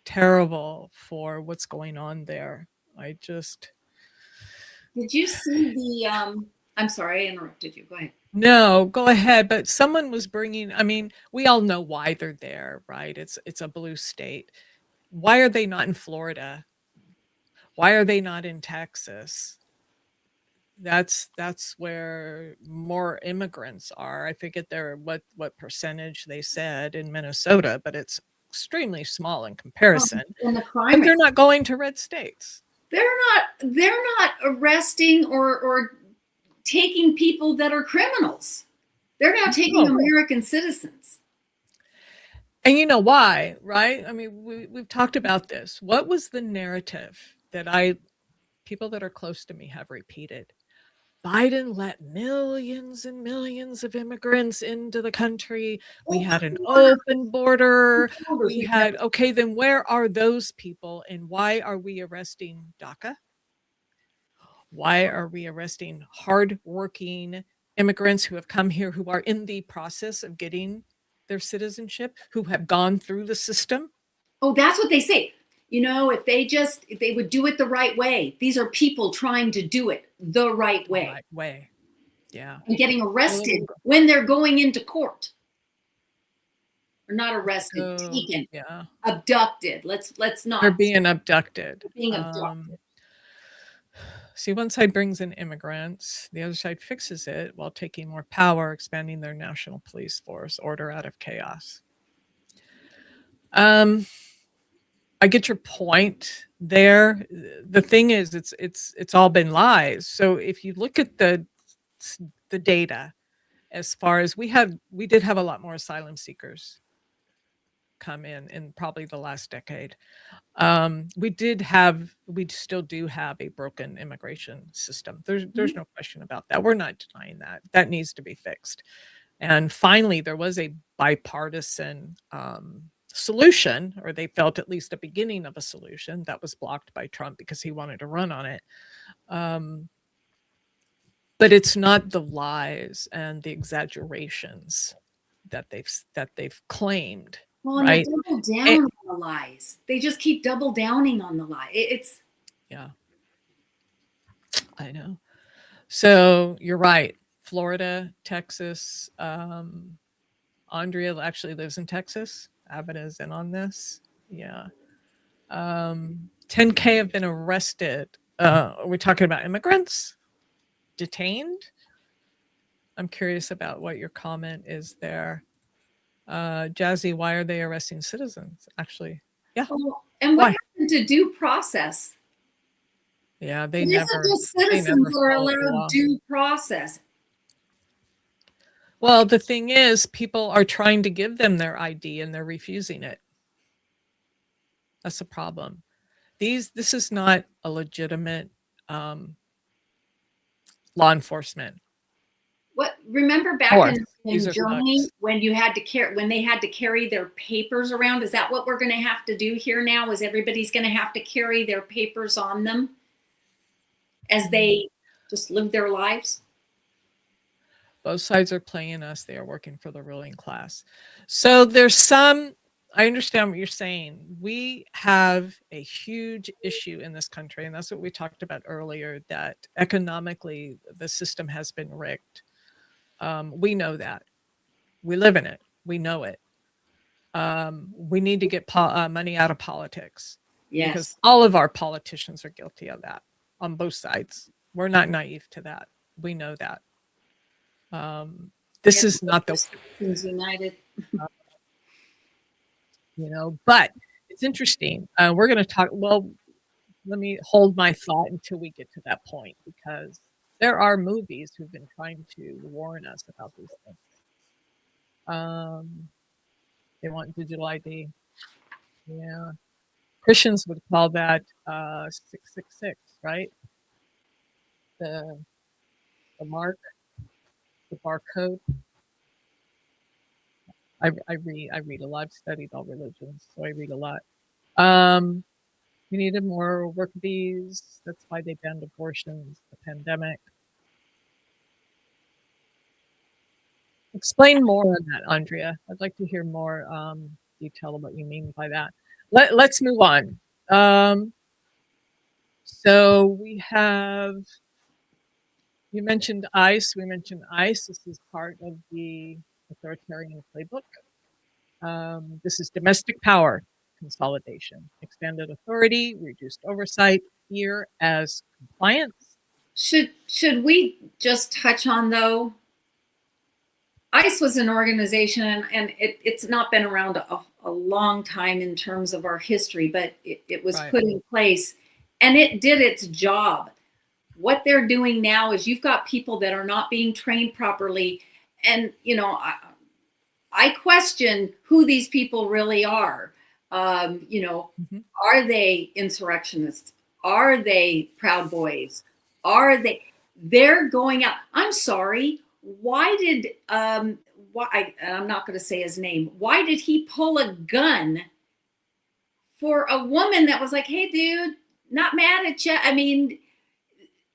terrible for what's going on there. Did you see the, I'm sorry, I interrupted you. Go ahead. No, go ahead. But someone was bringing, I mean, we all know why they're there, right? It's a blue state. Why are they not in Florida? Why are they not in Texas? That's where more immigrants are. I forget what percentage they said in Minnesota, but it's extremely small in comparison. And the crime, and they're not going to red states. They're not arresting or taking people that are criminals. They're now taking American citizens. And you know why, right? I mean, we've talked about this. What was the narrative that people that are close to me have repeated? Biden let millions and millions of immigrants into the country. We had an open border. We had, okay, then where are those people and why are we arresting DACA? Why are we arresting hardworking immigrants who have come here, who are in the process of getting their citizenship, who have gone through the system? Oh, that's what they say. You know, if they would do it the right way. These are people trying to do it the right way. The right way. Yeah. and getting arrested when they're going into court. Or not arrested, taken, yeah. abducted. Let's not. They're being abducted. Being abducted. See, one side brings in immigrants, the other side fixes it while taking more power, expanding their national police force, order out of chaos. I get your point there. The thing is, it's all been lies. So if you look at the data, as far as we did have a lot more asylum seekers come in probably the last decade. We still do have a broken immigration system. There's no question about that. We're not denying that. That needs to be fixed. And finally, there was a bipartisan solution, or they felt at least a beginning of a solution that was blocked by Trump because he wanted to run on it. But it's not the lies and the exaggerations that they've claimed. Well, and right? they double down on the lies. They just keep double downing on the lie. It's yeah. I know. So you're right. Florida, Texas. Andrea actually lives in Texas. Abbott is in on this. Yeah. 10K have been arrested. Are we talking about immigrants detained? I'm curious about what your comment is there. Jazzy, why are they arresting citizens? Actually, yeah. And what happened to due process? Yeah, they never. Citizens are allowed due process. Well, the thing is, people are trying to give them their ID and they're refusing it. That's the problem. This is not a legitimate law enforcement. What remember back in Germany when you had to when they had to carry their papers around? Is that what we're going to have to do here now? Is everybody's going to have to carry their papers on them as they just live their lives? Both sides are playing us. They are working for the ruling class. So there's some, I understand what you're saying. We have a huge issue in this country, and that's what we talked about earlier, that economically the system has been rigged. We know that. We live in it. We know it. We need to get money out of politics. Yes. Because all of our politicians are guilty of that on both sides. We're not naive to that. We know that. This is not the United. But it's interesting. We're going to talk. Well, let me hold my thought until we get to that point, because there are movies who've been trying to warn us about these things. They want digital ID. Yeah. Christians would call that 666, right? The mark, the barcode. I read a lot. I've studied all religions, so I read a lot. We needed more work bees. That's why they banned abortions, the pandemic. Explain more on that, Andrea. I'd like to hear more detail of what you mean by that. Let's move on. So we have, you mentioned ICE. We mentioned ICE. This is part of the authoritarian playbook. This is domestic power consolidation, expanded authority, reduced oversight, fear as compliance. Should we just touch on, though, ICE was an organization, and it's not been around a long time in terms of our history, but it was put in place, and it did its job. What they're doing now is you've got people that are not being trained properly, and I question who these people really are. Are they insurrectionists? Are they Proud Boys? They're going out. I'm sorry. Why did I'm not going to say his name. Why did he pull a gun for a woman that was like, "Hey, dude, not mad at you"? I mean,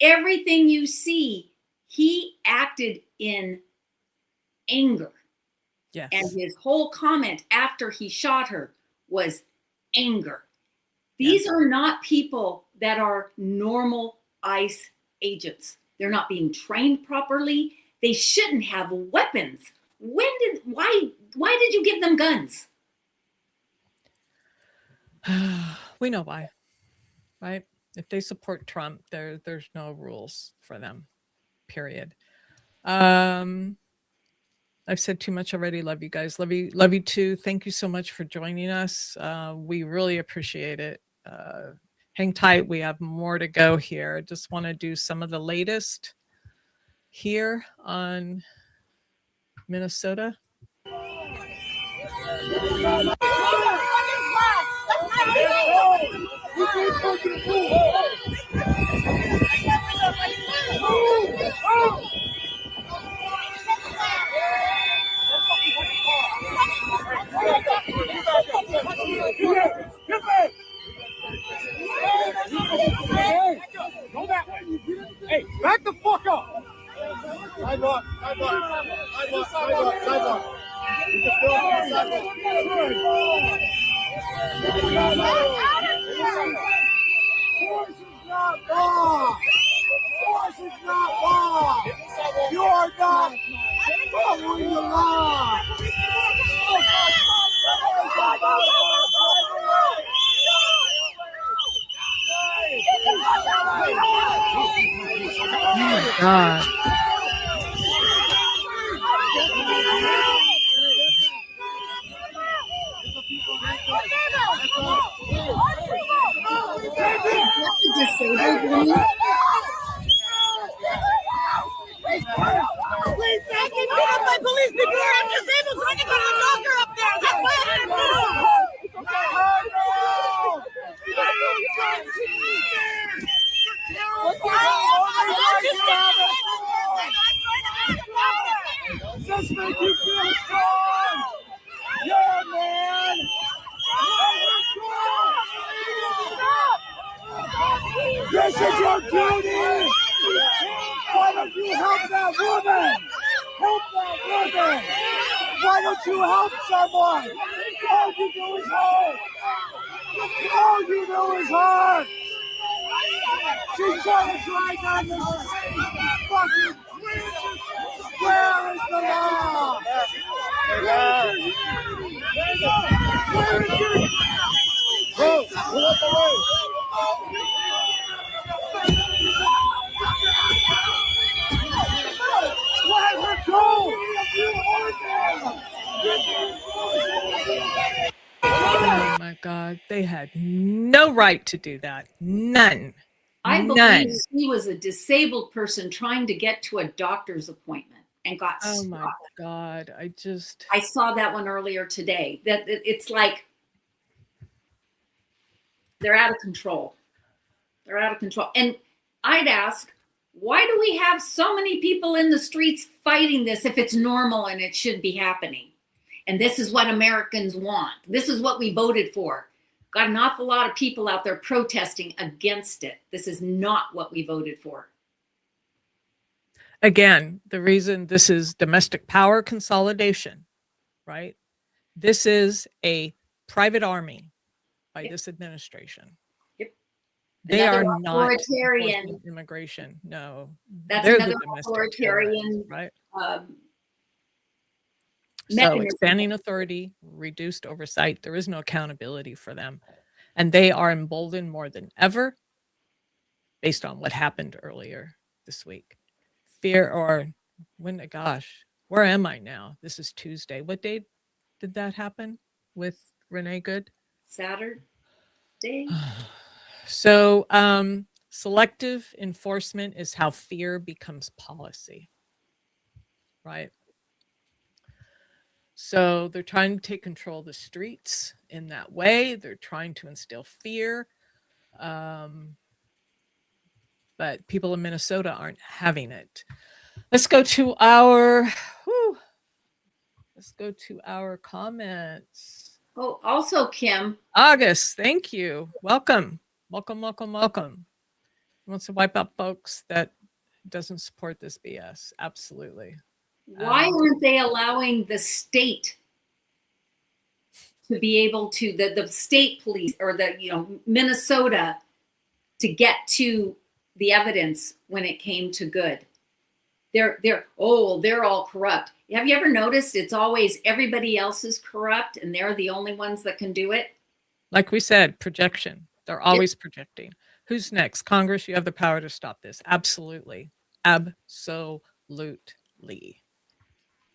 everything you see, he acted in anger. Yes. And his whole comment after he shot her was anger. These are not people that are normal ICE agents. They're not being trained properly. They shouldn't have weapons. Why did you give them guns? We know why, right? If they support Trump, there's no rules for them, period. I've said too much already. Love you guys. Love you too. Thank you so much for joining us. We really appreciate it. Hang tight. We have more to go here. Just want to do some of the latest here on Minnesota. Hey, back the fuck up! Sidewalk. You can fill on the sidewalk. Force is not law! Force is not law! You are not following the law! Oh my God. Please, I can beat up my police before I'm disabled, so I can go to the doctor up there. That's why I'm Does this make you feel strong? Yeah, man! This is your duty! Why don't you help that woman? Help that woman! Why don't you help someone? All you do is hurt! All you do is hurt! She's trying to drive down this fucking bridge! Where is the law? Where is it? Bro, pull up the way! Let her go! Oh my God. They had no right to do that. None. I None. believe he was a disabled person trying to get to a doctor's appointment and got Oh stuck. my God. I saw that one earlier today. That it's like they're out of control. They're out of control. And I'd ask, why do we have so many people in the streets fighting this if it's normal and it should be happening? And this is what Americans want. This is what we voted for. Got an awful lot of people out there protesting against it. This is not what we voted for. Again, the reason this is domestic power consolidation, right? This is a private army by this administration. Yep. They are Another not authoritarian enforcing immigration. No, That's they're another the domestic authoritarian, terrorists, right? So mechanism. expanding authority, reduced oversight. There is no accountability for them, and they are emboldened more than ever, based on what happened earlier this week. Fear or when? Gosh, where am I now? This is Tuesday. What day did that happen with Renee Good? Saturday. So selective enforcement is how fear becomes policy, right? So they're trying to take control of the streets in that way. They're trying to instill fear. But people in Minnesota aren't having it. Let's go to our comments. Oh, also, Kim. August, thank you. Welcome. Wants to wipe out folks that doesn't support this BS. Absolutely. Why aren't they allowing the state to be able to, the state police or Minnesota to get to the evidence when it came to Good? they're all corrupt. Have you ever noticed it's always everybody else is corrupt and they're the only ones that can do it? Like we said, projection. They're always projecting. Who's next? Congress, you have the power to stop this. Absolutely. Absolutely.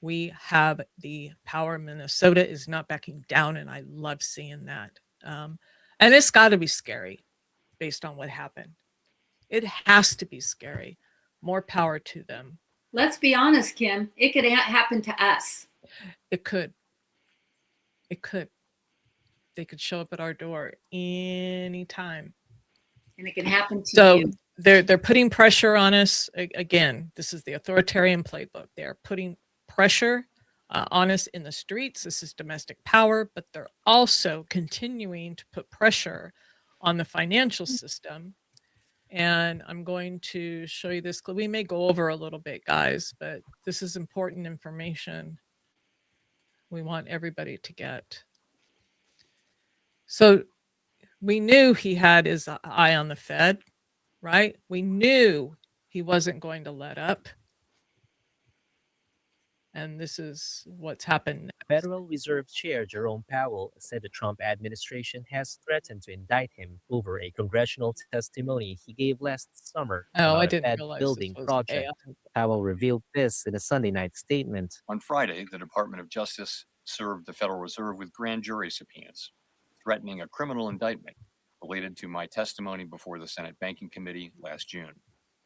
We have the power. Minnesota is not backing down, and I love seeing that. And it's got to be scary based on what happened. It has to be scary. More power to them. Let's be honest, Kim. It could happen to us. It could. It could. They could show up at our door anytime. And it can happen to So you. they're putting pressure on us. Again, this is the authoritarian playbook. They're putting pressure on us in the streets. This is domestic power, but they're also continuing to put pressure on the financial system. And I'm going to show you this clip. We may go over a little bit, guys, but this is important information we want everybody to get. So we knew he had his eye on the Fed, right? We knew he wasn't going to let up. And this is what's happened next. Federal Reserve Chair Jerome Powell said the Trump administration has threatened to indict him over a congressional testimony he gave last summer Oh, I about a didn't Fed realize building this was project. AI. Powell revealed this in a Sunday night statement. On Friday, the Department of Justice served the Federal Reserve with grand jury subpoenas, threatening a criminal indictment related to my testimony before the Senate Banking Committee last June.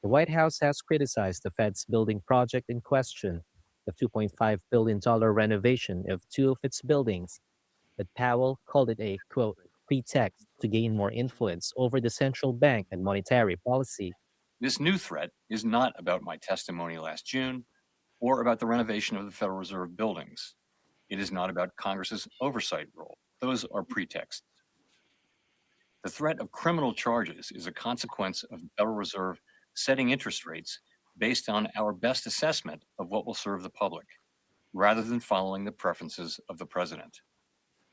The White House has criticized the Fed's building project in question, the $2.5 billion renovation of two of its buildings. But Powell called it a, quote, pretext to gain more influence over the central bank and monetary policy. This new threat is not about my testimony last June or about the renovation of the Federal Reserve buildings. It is not about Congress's oversight role. Those are pretexts. The threat of criminal charges is a consequence of the Federal Reserve setting interest rates based on our best assessment of what will serve the public, rather than following the preferences of the president.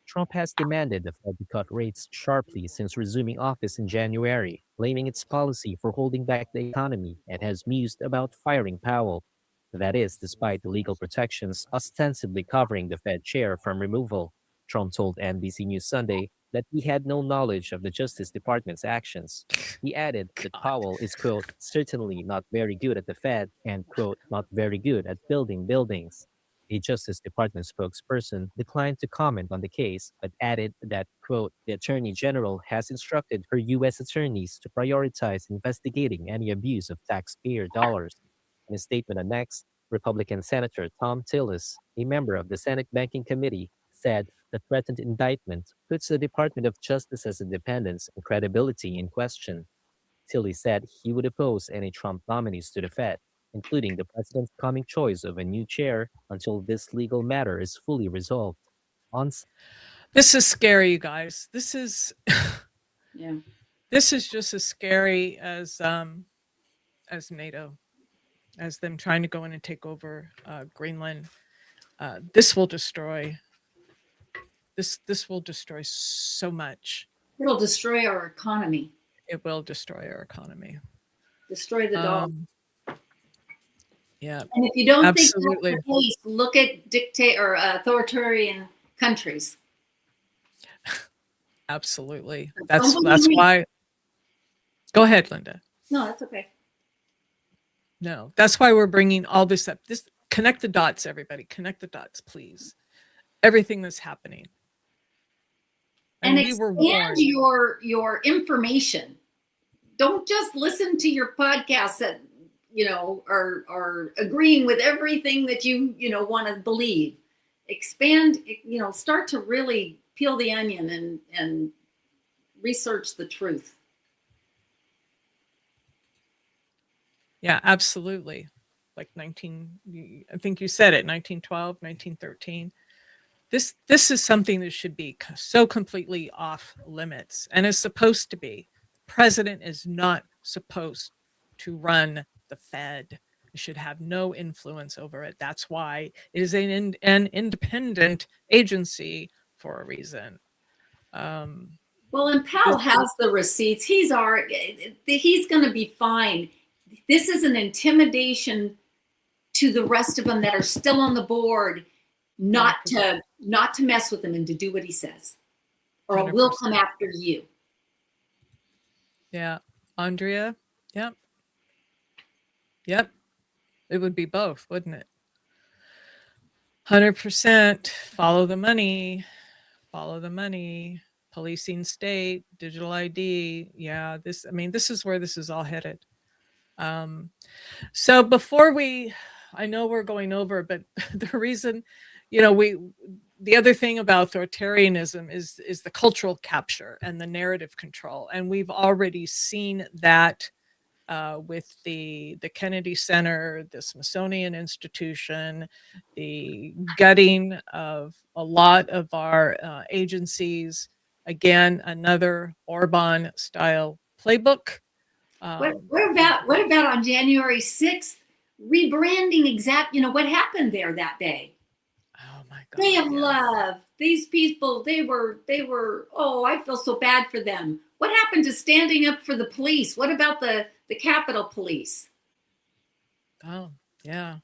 Trump has demanded the Fed to cut rates sharply since resuming office in January, blaming its policy for holding back the economy, and has mused about firing Powell. That is, despite the legal protections ostensibly covering the Fed chair from removal. Trump told NBC News Sunday that he had no knowledge of the Justice Department's actions. He added that Powell is, quote, certainly not very good at the Fed and, quote, not very good at building buildings. A Justice Department spokesperson declined to comment on the case, but added that, quote, the Attorney General has instructed her U.S. attorneys to prioritize investigating any abuse of taxpayer dollars. In a statement on X, Republican Senator Tom Tillis, a member of the Senate Banking Committee, said the threatened indictment puts the Department of Justice's independence and credibility in question. Tillis said he would oppose any Trump nominees to the Fed, including the president's coming choice of a new chair, until this legal matter is fully resolved. This is scary, you guys. This is Yeah. this is just as scary as NATO, as them trying to go in and take over Greenland. This will destroy. This will destroy so much. It'll destroy our economy. It will destroy our economy. Destroy the dollar. Yeah. And if you don't absolutely. think that's the case, look at dictator or authoritarian countries. Absolutely. That's why. Go ahead, Linda. No, that's okay. No, that's why we're bringing all this up. This connect the dots, everybody. Connect the dots, please. Everything that's happening. And we were expand warned. your information. Don't just listen to your podcasts that are agreeing with everything that you want to believe. Expand, start to really peel the onion and research the truth. Yeah, absolutely. Like I think you said it, 1912, 1913. This is something that should be so completely off limits, and is supposed to be. The president is not supposed to run the Fed. It should have no influence over it. That's why it is an independent agency for a reason. Well, and Powell has the receipts. He's going to be fine. This is an intimidation to the rest of them that are still on the board not to mess with him and to do what he says, or 100%. we'll come after you. Yeah. Andrea? Yep. Yep. It would be both, wouldn't it? 100%. Follow the money. Follow the money. Policing state, digital ID. Yeah, this is where this is all headed. So before I know we're going over, but the reason, the other thing about authoritarianism is the cultural capture and the narrative control. And we've already seen that with the Kennedy Center, the Smithsonian Institution, the gutting of a lot of our agencies. Again, another Orbán style playbook. What about on January 6th, rebranding what happened there that day? Oh my God. Day of love. These people, they were, oh, I feel so bad for them. What happened to standing up for the police? What about the Capitol Police? Oh, yeah.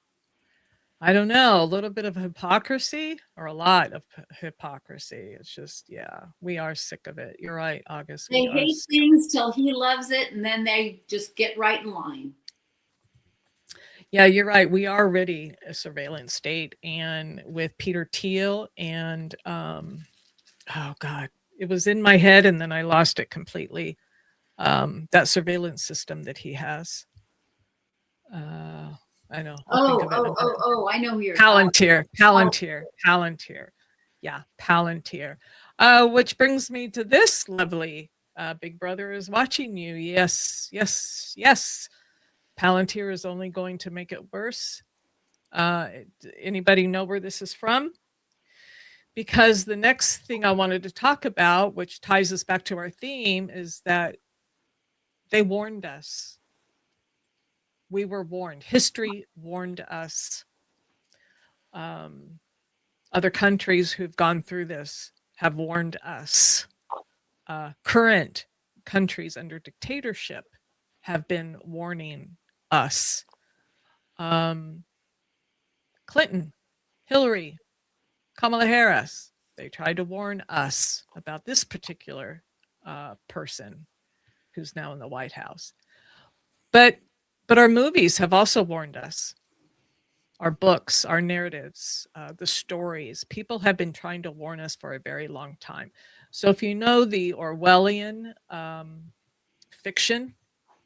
I don't know, a little bit of hypocrisy or a lot of hypocrisy. It's just, yeah, we are sick of it. You're right, August. They hate things till he loves it, and then they just get right in line. Yeah, you're right. We are already a surveillance state, and with Peter Thiel and oh God, it was in my head and then I lost it completely. That surveillance system that he has. I know. I know who you're Palantir. Yeah, Palantir. Which brings me to this lovely Big Brother is watching you. Yes. Palantir is only going to make it worse. Anybody know where this is from? Because the next thing I wanted to talk about, which ties us back to our theme, is that they warned us. We were warned. History warned us. Other countries who've gone through this have warned us. Current countries under dictatorship have been warning us. Clinton, Hillary, Kamala Harris, they tried to warn us about this particular person who's now in the White House. But our movies have also warned us. Our books, our narratives, the stories. People have been trying to warn us for a very long time. So if you know the Orwellian fiction,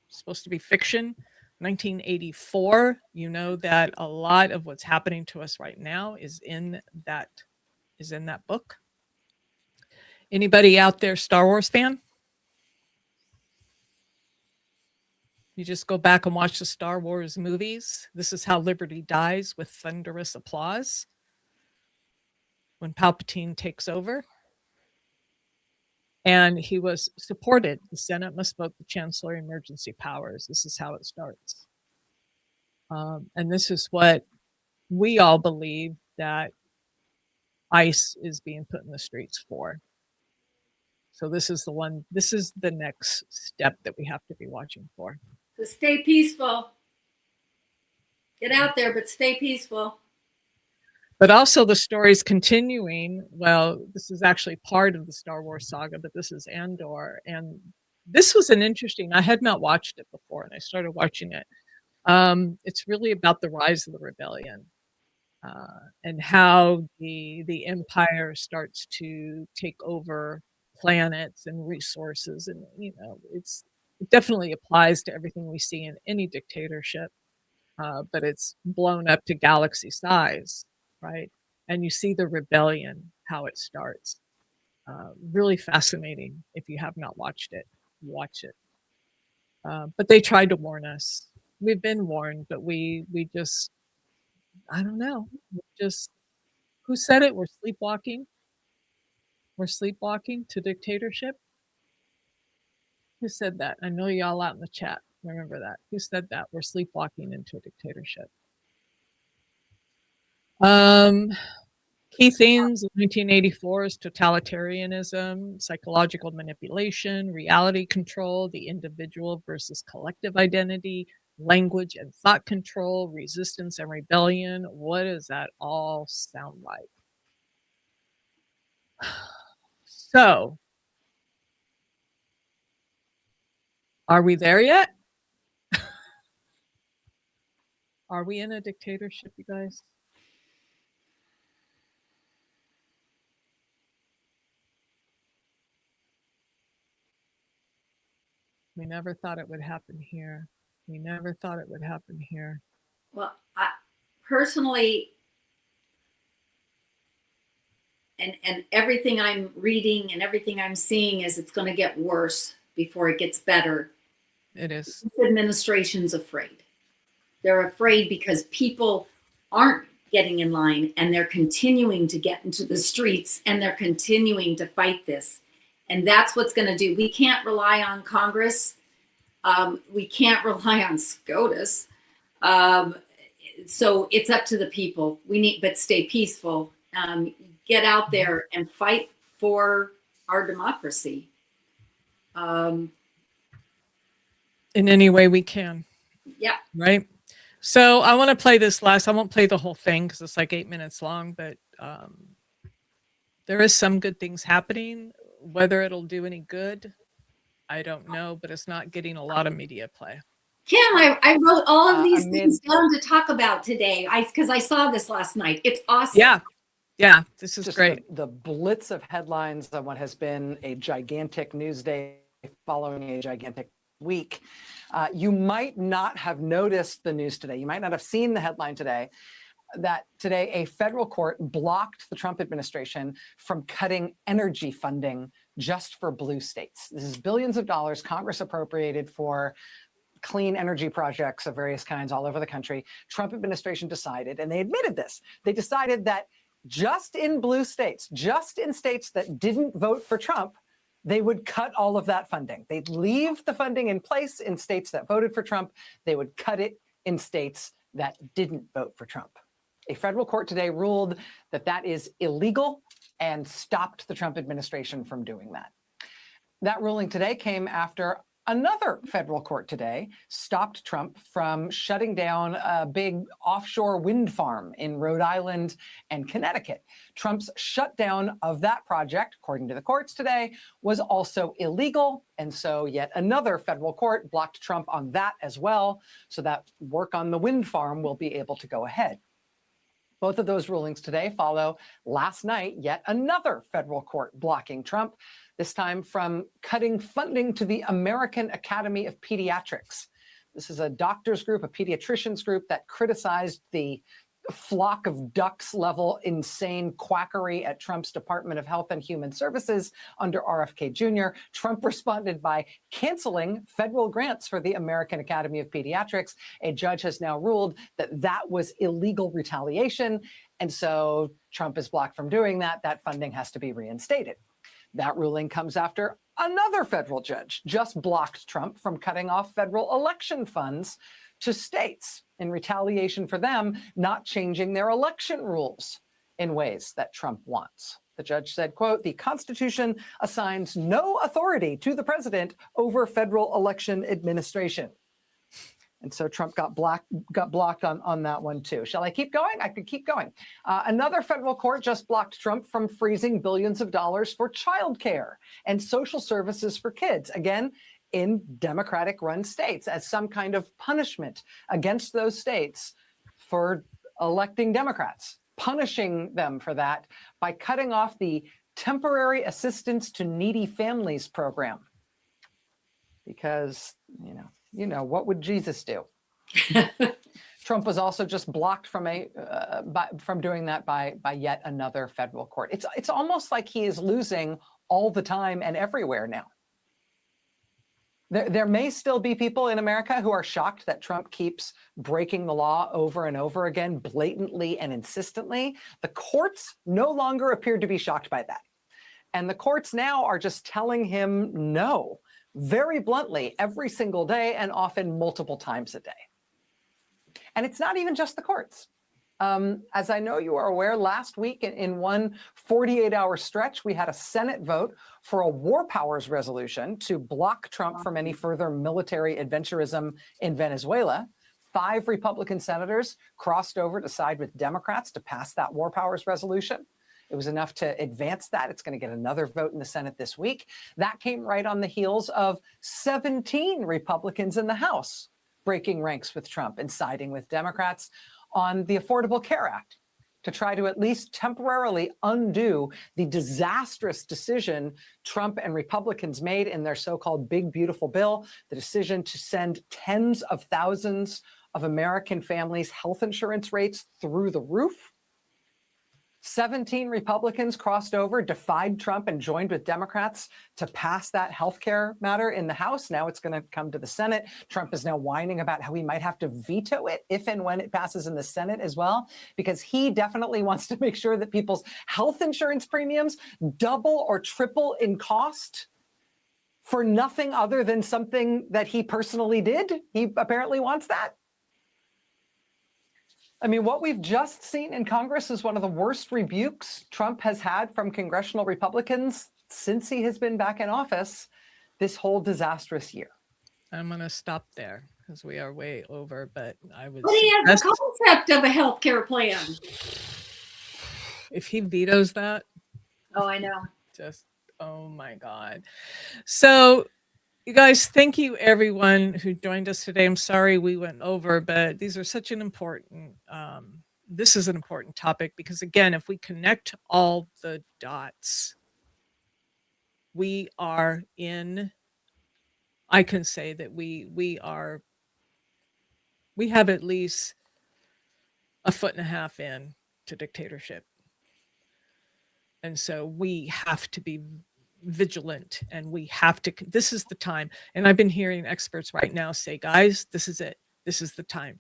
supposed to be fiction, 1984, you know that a lot of what's happening to us right now is in that book. Anybody out there Star Wars fan? You just go back and watch the Star Wars movies. This is how liberty dies, with thunderous applause. When Palpatine takes over. And he was supported. The Senate must vote the Chancellor emergency powers. This is how it starts. And this is what we all believe that ICE is being put in the streets for. So this is the next step that we have to be watching for. So stay peaceful. Get out there, but stay peaceful. But also the story's continuing. Well, this is actually part of the Star Wars saga, but this is Andor. And this was I had not watched it before, and I started watching it. It's really about the rise of the rebellion and how the empire starts to take over planets and resources. And, it definitely applies to everything we see in any dictatorship, but it's blown up to galaxy size. Right. And you see the rebellion, how it starts. Really fascinating. If you have not watched it, watch it. But they tried to warn us. We've been warned, but we just, I don't know. Who said it? We're sleepwalking. We're sleepwalking to dictatorship. Who said that? I know y'all out in the chat remember that. Who said that? We're sleepwalking into a dictatorship. Key themes of 1984 is totalitarianism, psychological manipulation, reality control, the individual versus collective identity, language and thought control, resistance and rebellion. What does that all sound like? So, are we there yet? Are we in a dictatorship, you guys? We never thought it would happen here. We never thought it would happen here. Well, I personally, and everything I'm reading and everything I'm seeing is it's going to get worse before it gets better. It is. This administration's afraid. They're afraid because people aren't getting in line and they're continuing to get into the streets and they're continuing to fight this. And that's what's going to do. We can't rely on Congress. We can't rely on SCOTUS. So it's up to the people. But stay peaceful. Get out there and fight for our democracy. In any way we can. Yeah. Right. So I want to play this last. I won't play the whole thing because it's like 8 minutes long, but there is some good things happening. Whether it'll do any good, I don't know, but it's not getting a lot of media play. Kim, I wrote all of these things down to talk about today because I saw this last night. It's awesome. Yeah. Yeah, this is Just great. The blitz of headlines on what has been a gigantic news day following a gigantic week. You might not have noticed the news today. You might not have seen the headline today that today a federal court blocked the Trump administration from cutting energy funding just for blue states. This is billions of dollars Congress appropriated for clean energy projects of various kinds all over the country. Trump administration decided, and they admitted this, they decided that just in blue states, just in states that didn't vote for Trump, they would cut all of that funding. They'd leave the funding in place in states that voted for Trump. They would cut it in states that didn't vote for Trump. A federal court today ruled that that is illegal and stopped the Trump administration from doing that. That ruling today came after another federal court today stopped Trump from shutting down a big offshore wind farm in Rhode Island and Connecticut. Trump's shutdown of that project, according to the courts today, was also illegal. And so yet another federal court blocked Trump on that as well, so that work on the wind farm will be able to go ahead. Both of those rulings today follow last night, yet another federal court blocking Trump, this time from cutting funding to the American Academy of Pediatrics. This is a doctors group, a pediatricians group that criticized the flock of ducks level insane quackery at Trump's Department of Health and Human Services under RFK Jr. Trump responded by canceling federal grants for the American Academy of Pediatrics. A judge has now ruled that that was illegal retaliation. And so Trump is blocked from doing that. That funding has to be reinstated. That ruling comes after another federal judge just blocked Trump from cutting off federal election funds to states in retaliation for them not changing their election rules in ways that Trump wants. The judge said, quote, "The Constitution assigns no authority to the president over federal election administration." And so Trump got blocked on that one too. Shall I keep going? I could keep going. Another federal court just blocked Trump from freezing billions of dollars for childcare and social services for kids. Again, in Democratic-run states as some kind of punishment against those states for electing Democrats, punishing them for that by cutting off the Temporary Assistance to Needy Families program. Because, what would Jesus do? Trump was also just blocked from doing that by yet another federal court. It's almost like he is losing all the time and everywhere now. There may still be people in America who are shocked that Trump keeps breaking the law over and over again, blatantly and insistently. The courts no longer appear to be shocked by that. And the courts now are just telling him no, very bluntly, every single day and often multiple times a day. And it's not even just the courts. As I know you are aware, last week in one 48-hour stretch, we had a Senate vote for a war powers resolution to block Trump from any further military adventurism in Venezuela. 5 Republican senators crossed over to side with Democrats to pass that war powers resolution. It was enough to advance that. It's going to get another vote in the Senate this week. That came right on the heels of 17 Republicans in the House breaking ranks with Trump and siding with Democrats on the Affordable Care Act to try to at least temporarily undo the disastrous decision Trump and Republicans made in their so-called Big Beautiful Bill, the decision to send tens of thousands of American families' health insurance rates through the roof. 17 Republicans crossed over, defied Trump, and joined with Democrats to pass that healthcare matter in the House. Now it's going to come to the Senate. Trump is now whining about how he might have to veto it if and when it passes in the Senate as well, because he definitely wants to make sure that people's health insurance premiums double or triple in cost for nothing other than something that he personally did. He apparently wants that. I mean, what we've just seen in Congress is one of the worst rebukes Trump has had from congressional Republicans since he has been back in office this whole disastrous year. I'm going to stop there because we are way over, but I would But he has the concept of a health care plan. if he vetoes that, Oh, I know. just, oh my God. So you guys, thank you everyone who joined us today. I'm sorry we went over, but these are such an important, this is an important topic because again, if we connect all the dots, we are in, I can say that we have at least a foot and a half in to dictatorship. And so we have to be vigilant and we have to, this is the time. And I've been hearing experts right now say, guys, this is it. This is the time.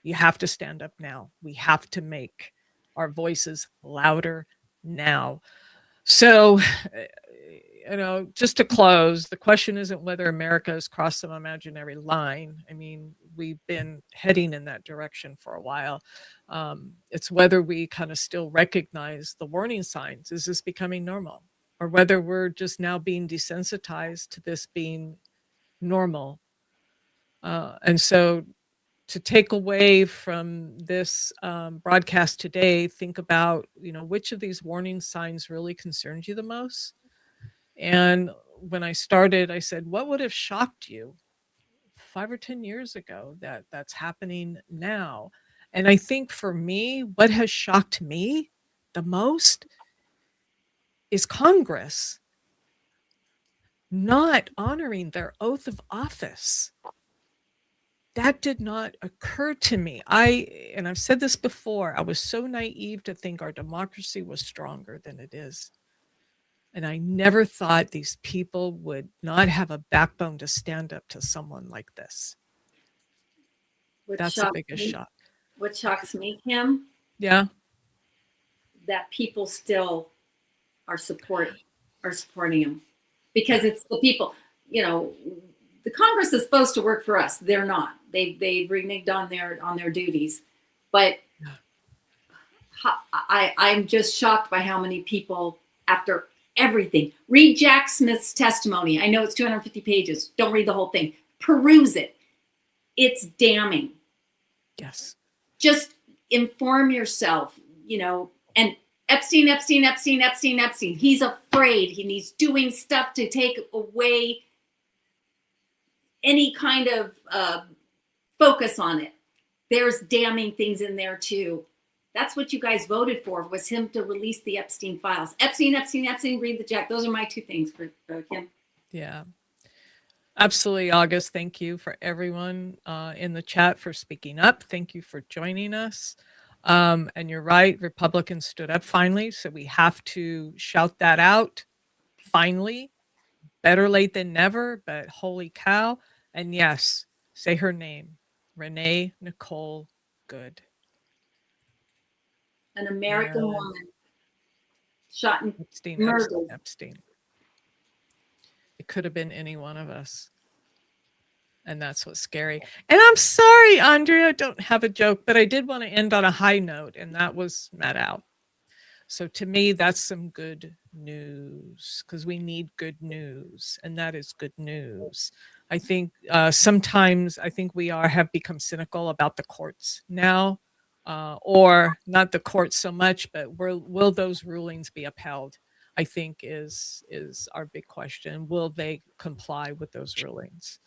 You have to stand up now. We have to make our voices louder now. So, you know, just to close, the question isn't whether America has crossed some imaginary line. I mean, we've been heading in that direction for a while. It's whether we kind of still recognize the warning signs. Is this becoming normal? Or whether we're just now being desensitized to this being normal. And so to take away from this broadcast today, think about, you know, which of these warning signs really concerns you the most? And when I started, I said, what would have shocked you 5 or 10 years ago that's happening now? And I think for me, what has shocked me the most is Congress not honoring their oath of office. That did not occur to me. And I've said this before, I was so naive to think our democracy was stronger than it is. And I never thought these people would not have a backbone to stand up to someone like this. That's the biggest shock. What shocks me, Kim? Yeah. That people still are supporting him, because it's the people. You know, the Congress is supposed to work for us. They're not. They've reneged on their duties. But I'm just shocked by how many people, after everything, read Jack Smith's testimony. I know it's 250 pages. Don't read the whole thing. Peruse it. It's damning. Yes. Just inform yourself, you know, and Epstein. He's afraid, and he's doing stuff to take away any kind of focus on it. There's damning things in there too. That's what you guys voted for, was him to release the Epstein files. Epstein, read the Jack. Those are my 2 things for Kim. Yeah. Absolutely, August. Thank you for everyone in the chat for speaking up. Thank you for joining us. And you're right, Republicans stood up finally. So we have to shout that out. Finally, better late than never, but holy cow. And yes, say her name, Renee Nicole Good. An American woman shot and Epstein. It could have been any one of us. And that's what's scary. And I'm sorry, Andrea, I don't have a joke, but I did want to end on a high note, and that was Met Out. So to me, that's some good news, because we need good news, and that is good news. I think sometimes I think we have become cynical about the courts now, or not the courts so much, but will those rulings be upheld? I think is our big question. Will they comply with those rulings?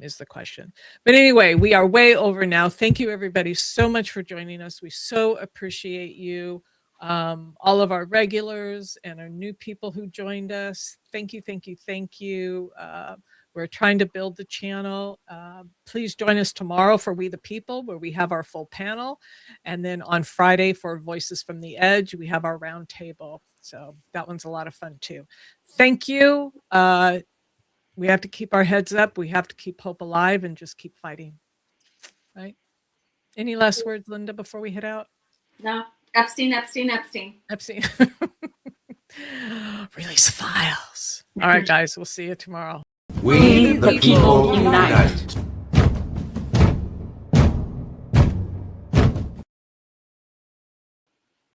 Is the question. But anyway, we are way over now. Thank you, everybody, so much for joining us. We so appreciate you. All of our regulars and our new people who joined us. Thank you, thank you, thank you. We're trying to build the channel. Please join us tomorrow for We the People, where we have our full panel. And then on Friday for Voices from the Edge, we have our round table. So that one's a lot of fun too. Thank you. We have to keep our heads up. We have to keep hope alive and just keep fighting. Right? Any last words, Linda, before we head out? No. Epstein, Epstein, Epstein. Epstein. Release the files. All right, guys. We'll see you tomorrow. We the people unite.